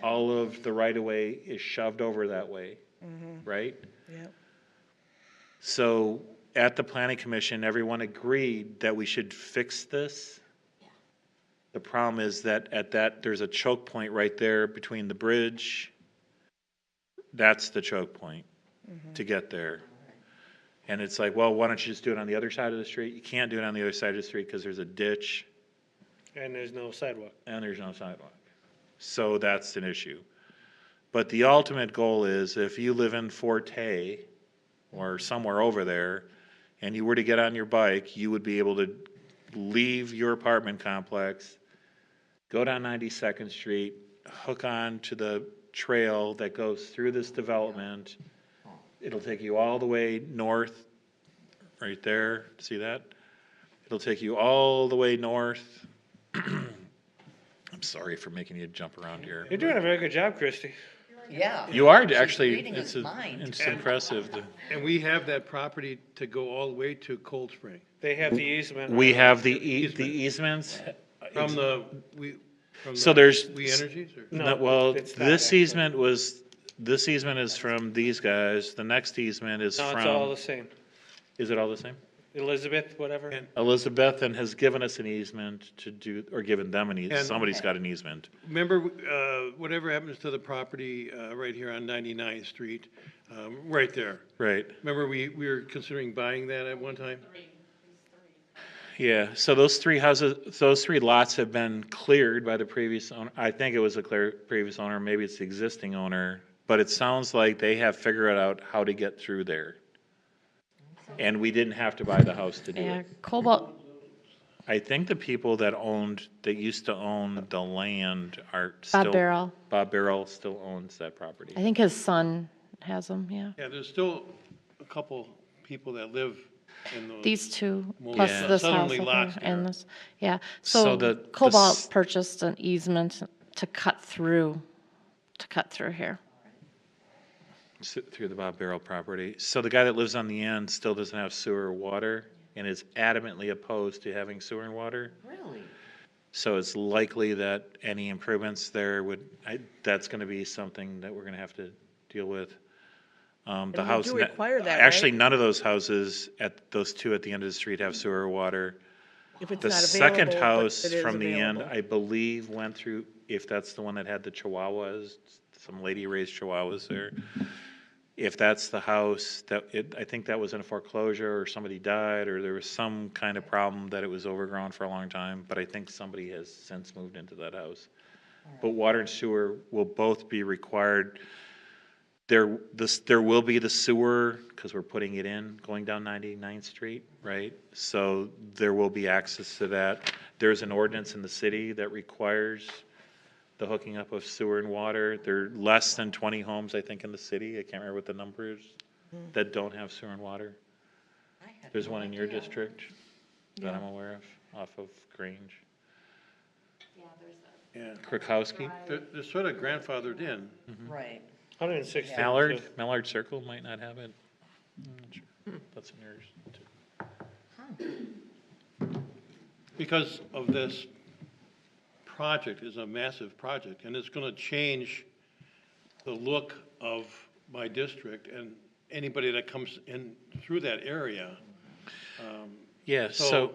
A: all of the right-of-way is shoved over that way, right?
N: Yep.
A: So at the planning commission, everyone agreed that we should fix this. The problem is that there's a choke point right there between the bridge. That's the choke point to get there. And it's like, well, why don't you just do it on the other side of the street? You can't do it on the other side of the street because there's a ditch
D: And there's no sidewalk.
A: and there's no sidewalk. So that's an issue. But the ultimate goal is if you live in Forte or somewhere over there and you were to get on your bike, you would be able to leave your apartment complex go down 92nd Street, hook on to the trail that goes through this development. It'll take you all the way north, right there, see that? It'll take you all the way north. I'm sorry for making you jump around here.
D: You're doing a very good job, Christie.
C: Yeah.
A: You are
C: She's
A: actually,
C: reading his mind.
A: it's impressive.
M: And we have that property to go all the way to Cold Spring.
D: They have the easement.
A: We
D: right?
A: have the easements.
M: From the, from
A: So
M: the
A: there's.
M: We Energies or?
D: No,
A: Well,
D: it's not
A: this
D: actually.
A: this easement is from these guys. The next easement is
D: No, it's all
A: from,
D: the same.
A: is it all the same?
D: Elizabeth, whatever.
A: Elizabeth and has given us an easement to do, or given them an easement.
M: And-
A: Somebody's got an easement.
M: Remember, whatever happens to the property right here on 99th Street, right there?
A: Right.
M: Remember, we were considering buying that at one time?
A: Yeah, so those three houses, those three lots have been cleared by the previous owner. I think it was the previous owner, maybe it's the existing owner. But it sounds like they have figured out how to get through there. And we didn't have to buy the house to do
F: Yeah,
A: it.
F: Cobalt,
A: I think the people that used to own the land are still.
F: Bob Barrel.
A: Bob Barrel still owns that property.
F: I think his son has them, yeah.
M: Yeah, there's still a couple people that live in those.
F: These two,
M: more
F: plus
A: Yeah.
F: this house
M: southerly
F: up
M: lots
F: here, and
M: there.
F: this, yeah.
A: So
F: So
A: the
F: Cobalt purchased an easement to cut through here.
A: Through the Bob Barrel property. So the guy that lives on the end still doesn't have sewer or water and is adamantly opposed to having sewer and water.
C: Really?
A: So it's likely that any improvements there that's going to be something that we're going to have to deal with. The
N: we
A: house,
N: do require that,
A: actually,
N: right?
A: none of those houses those two at the end of the street have sewer or water.
N: If it's
A: The
N: not
A: second
N: available, but
A: house
N: it is
A: from the end,
N: available.
A: I believe, went through, if that's the one that had the chihuahuas, some lady raised chihuahuas there. If that's the house, I think that was in a foreclosure, or somebody died, or there was some kind of problem that it was overgrown for a long time, but I think somebody has since moved into that house. But water and sewer will both be required. There will be the sewer, because we're putting it in, going down 99th Street, right? So there will be access to that. There's an ordinance in the city that requires the hooking up of sewer and water. There are less than 20 homes, I think, in the city, I can't remember what the number is, that don't have sewer and water. There's one in your district that I'm aware of, off of Grange.
M: Yeah.
A: Krukowski,
M: They're sort of grandfathered in.
C: Right.
D: 160.
A: Mallard Circle might not have it. I'm not sure. That's in yours, too.
M: Because of this project is a massive project, and it's gonna change the look of my district and anybody that comes in through that area.
A: Yeah, so,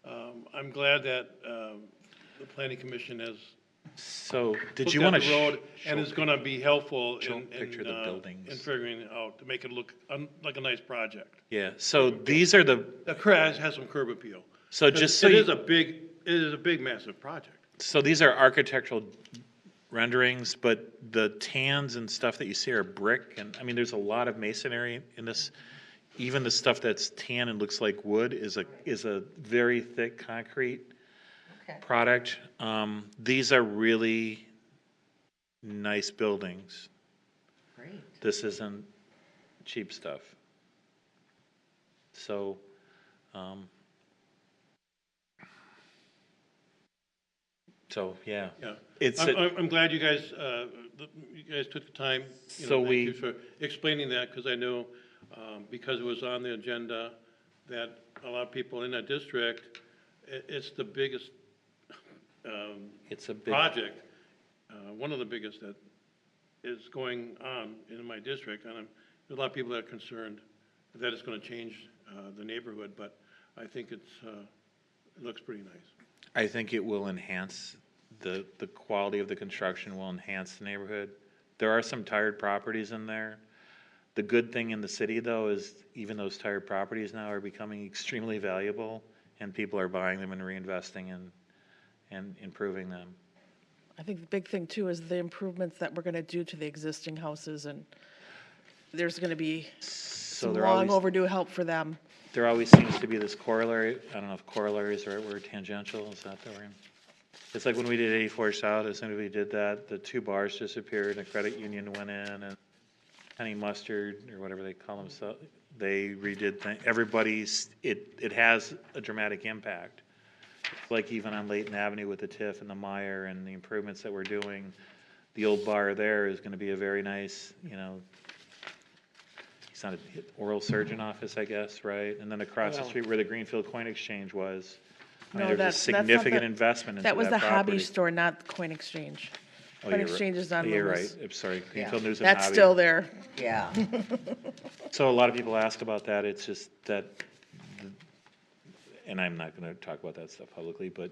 M: I'm glad that, the planning commission has
A: did
M: looked
A: you
M: at
A: want
M: the
A: to?
M: road and is gonna be helpful
A: show a
M: in,
A: picture of the buildings.
M: in figuring it out, to make it look like a nice project.
A: Yeah, so these are the,
M: The curb has some curb appeal.
A: so just so
M: It
A: you.
M: is a big, massive project.
A: So these are architectural renderings, but the tans and stuff that you see are brick, and, I mean, there's a lot of masonry in this. Even the stuff that's tan and looks like wood is a very thick concrete product. These are really nice buildings.
C: Great.
A: This isn't cheap stuff. So, yeah.
M: Yeah.
A: It's
M: I'm glad you guys took the time.
A: So
M: Thank
A: we-
M: you for explaining that, because I know, because it was on the agenda, that a lot of people in that district, it's the biggest
A: it's a big.
M: project, one of the biggest that is going on in my district, and there's a lot of people that are concerned that it's gonna change the neighborhood, but I think it looks pretty nice.
A: I think it will enhance, the quality of the construction will enhance the neighborhood. There are some tired properties in there. The good thing in the city, though, is even those tired properties now are becoming extremely valuable, and people are buying them and reinvesting and improving them.
N: I think the big thing too is the improvements that we're gonna do to the existing houses, and there's gonna be
A: So
N: some
A: there
N: long
A: always,
N: overdue help for them.
A: there always seems to be this corollary, I don't know if corollary is the right word, tangential, is that the word? It's like when we did 84 South, as soon as we did that, the 2 bars disappeared, and the credit union went in, and Honey Mustard, or whatever they call themselves, they redid things. Everybody's, it has a dramatic impact. Like even on Layton Avenue with the TIF and the Meyer and the improvements that we're doing, the old bar there is gonna be a very nice, it's not an oral surgeon office, I guess, right? And then across the
D: Well-
A: street where the Greenfield Coin Exchange was, I mean,
N: No,
A: there's a
N: that's not
A: significant
N: the-
A: investment into
N: That was the hobby
A: property.
N: store, not the Coin Exchange.
A: Oh,
N: Coin
A: you're right.
N: Exchange is on
A: You're
N: Loomis.
A: right, I'm sorry, Greenfield News and
N: That's
A: Hobby.
N: still there.
C: Yeah.
A: So a lot of people ask about that, it's just that, and I'm not gonna talk about that stuff publicly, but,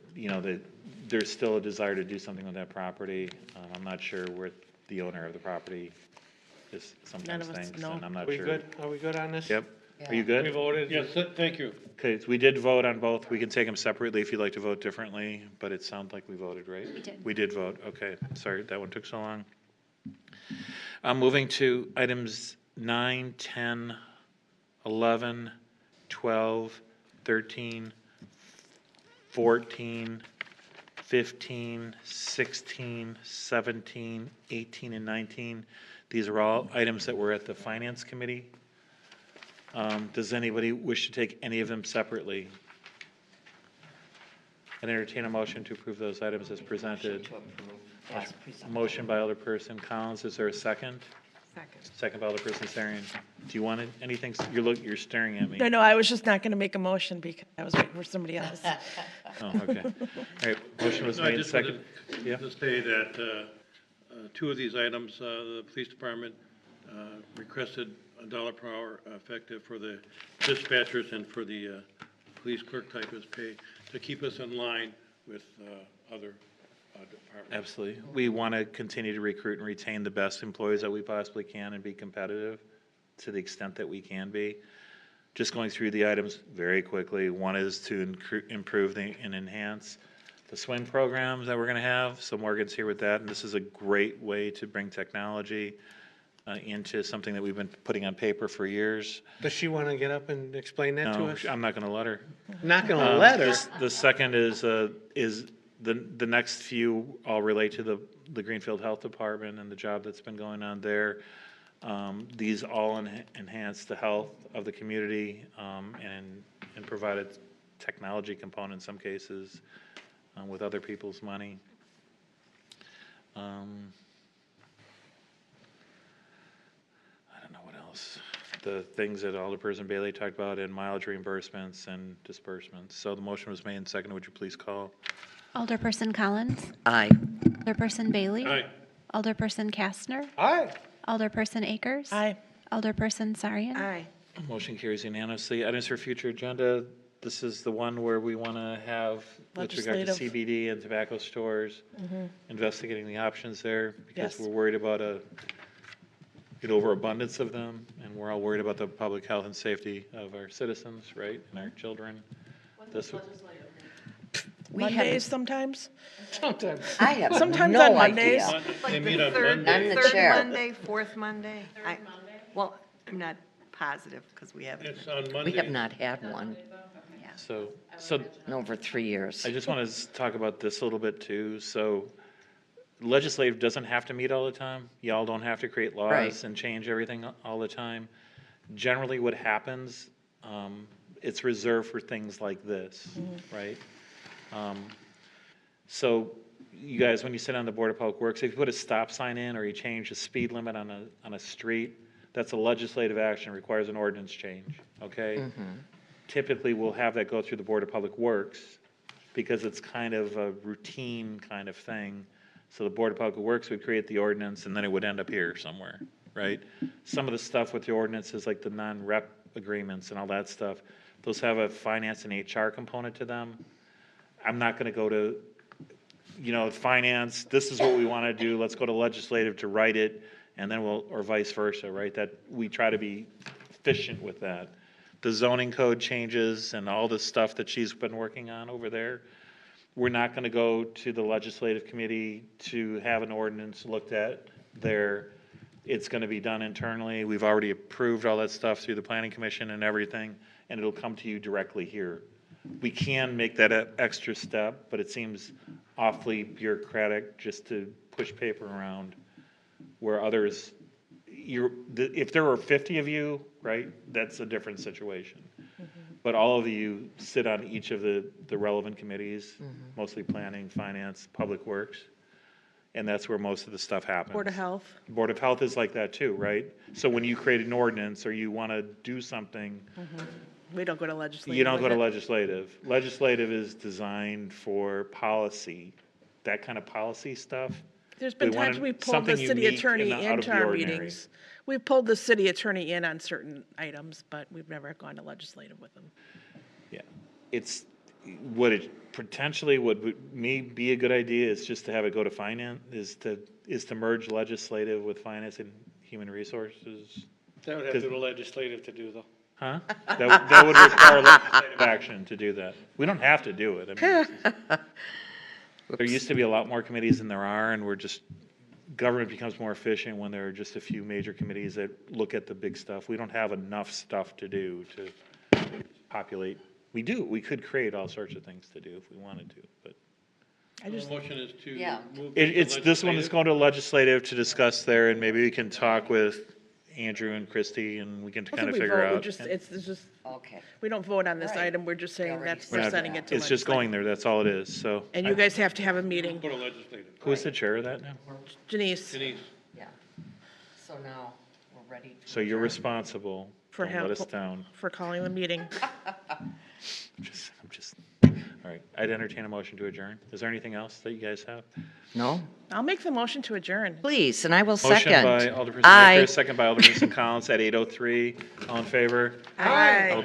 A: there's still a desire to do something with that property. I'm not sure where the owner of the property is sometimes
N: of us
A: thinks,
N: know.
A: and I'm not
D: Are we
A: sure.
D: good? Are we good on this?
A: Yep, are you good?
D: We voted?
M: Yes, thank you.
A: Okay, so we did vote on both. We can take them separately if you'd like to vote differently, but it sounds like we voted, right?
B: We did.
A: We did vote, okay. Sorry, that one took so long. Moving to items 9, 10, 11, 12, 13, 14, 15, 16, 17, 18, and 19. These are all items that were at the Finance Committee. Does anybody wish to take any of them separately? I'd entertain a motion to approve those items as presented. Motion by Alderperson Collins, is there a second?
J: Second.
A: Second by Alderperson Sarian. Do you want anything, you're staring at me.
N: No, I was just not going to make a motion because I was waiting for somebody else.
A: Oh, okay. All right, motion was
M: No, I
A: made,
M: just
A: second.
M: wanted
A: Yeah,
M: to say that 2 of these items, the police department requested $1 per hour effective for the dispatchers and for the police clerk typist pay to keep us in line with other departments.
A: absolutely. We want to continue to recruit and retain the best employees that we possibly can and be competitive to the extent that we can be. Just going through the items very quickly. One is to improve and enhance the swing programs that we're going to have. So Morgan's here with that, and this is a great way to bring technology into something that we've been putting on paper for years.
D: Does she want to get up and explain that to
A: No,
D: us?
A: I'm not going to let her.
D: Not going to let her.
A: The second is the next few all relate to the Greenfield Health Department and the job that's been going on there. These all enhance the health of the community and provide a technology component in some cases with other people's money. I don't know what else. The things that Alderperson Bailey talked about in mileage reimbursements and disbursements. So the motion was made and seconded. Would you please call?
B: Alderperson Collins.
C: Aye.
B: Alderperson Bailey.
M: Aye.
B: Alderperson Kastner.
D: Aye.
B: Alderperson Akers.
N: Aye.
B: Alderperson Sarian.
J: Aye.
A: Motion carries unanimously. Items for future agenda. This is the one where we want to have, with regard to
N: Legislative.
A: CBD and tobacco stores, investigating the options there because
N: Yes.
A: we're worried about an overabundance of them, and we're all worried about the public health and safety of our citizens, right, and our children. This would-
C: We
N: Mondays
C: have,
N: sometimes.
D: Sometimes.
C: I have
N: Sometimes
C: no
N: on Mondays.
C: idea.
M: They meet on
J: Third,
M: Monday.
C: I'm the
J: third
C: chair.
J: Monday, fourth Monday? Well, I'm not positive because we haven't.
M: It's on
C: We
M: Monday.
C: have not had one
A: So
C: in over 3 years.
A: I just want to talk about this a little bit too. So legislative doesn't have to meet all the time. Y'all don't have to create laws
C: Right.
A: and change everything all the time. Generally, what happens, it's reserved for things like this, right? So you guys, when you sit on the Board of Public Works, if you put a stop sign in or you change the speed limit on a street, that's a legislative action, requires an ordinance change, okay? Typically, we'll have that go through the Board of Public Works because it's kind of a routine kind of thing. So the Board of Public Works would create the ordinance and then it would end up here somewhere, right? Some of the stuff with the ordinances, like the non-rep agreements and all that stuff, those have a finance and HR component to them. I'm not gonna go to, finance, this is what we wanna do, let's go to legislative to write it, and then or vice versa, right? That, we try to be efficient with that. The zoning code changes and all the stuff that she's been working on over there, we're not gonna go to the legislative committee to have an ordinance looked at there. It's gonna be done internally. We've already approved all that stuff through the planning commission and everything, and it'll come to you directly here. We can make that an extra step, but it seems awfully bureaucratic just to push paper around, where others, if there were 50 of you, right, that's a different situation. But all of you sit on each of the relevant committees, mostly planning, finance, public works, and that's where most of the stuff happens.
N: Board of Health.
A: Board of Health is like that too, right? So when you create an ordinance or you want to do something,
N: We don't go to legislative.
A: you don't go
N: with
A: to
N: it.
A: legislative. Legislative is designed for policy, that kind of policy stuff.
N: There's been
A: We wanted
N: times we pulled the
A: something
N: city
A: unique
N: attorney
A: and out of
N: into
A: the
N: our
A: ordinary.
N: meetings. We've pulled the city attorney in on certain items, but we've never gone to legislative with them.
A: Yeah, it's, what it potentially would be a good idea is just to have it go to finance, is to merge legislative with finance and human resources.
D: That would have to go to legislative to do though.
A: Huh? That would require legislative action to do that. We don't have to do it. I mean, there used to be a lot more committees than there are, and government becomes more efficient when there are just a few major committees that look at the big stuff. We don't have enough stuff to do to populate. We could create all sorts of things to do if we wanted to, but.
N: I just,
M: The motion is to
C: Yeah.
M: move.
A: It's,
M: to
A: this one is
M: legislative.
A: going to legislative to discuss there, and maybe we can talk with Andrew and Christie, and we can
N: I
A: kind
N: think
A: of
N: we
A: figure
N: vote, we
A: out.
N: just,
A: and
N: it's just,
C: Okay.
N: we don't vote on this
C: Right.
N: item, we're just saying
C: Already
N: that's,
A: we're
N: we're
A: not-
N: sending it to
A: It's just going there, that's all it is, so.
N: And you guys have to have a meeting.
M: Go to legislative.
A: Who is the chair of that now?
N: Janice,
M: Denise,
C: Yeah. So now we're ready to.
A: So you're
C: adjourn.
A: responsible.
N: For
A: Don't
N: him-
A: let us down.
N: for calling the meeting.
A: I'm just, all right. I'd entertain a motion to adjourn. Is there anything else that you guys have?
C: No?
N: I'll make the motion to adjourn.
C: Please, and I will
A: Motion
C: second.
A: by Alderperson
C: Aye.
A: Baker, second by Alderperson Collins at 8:03. All in favor?
N: Aye.
A: All opposed?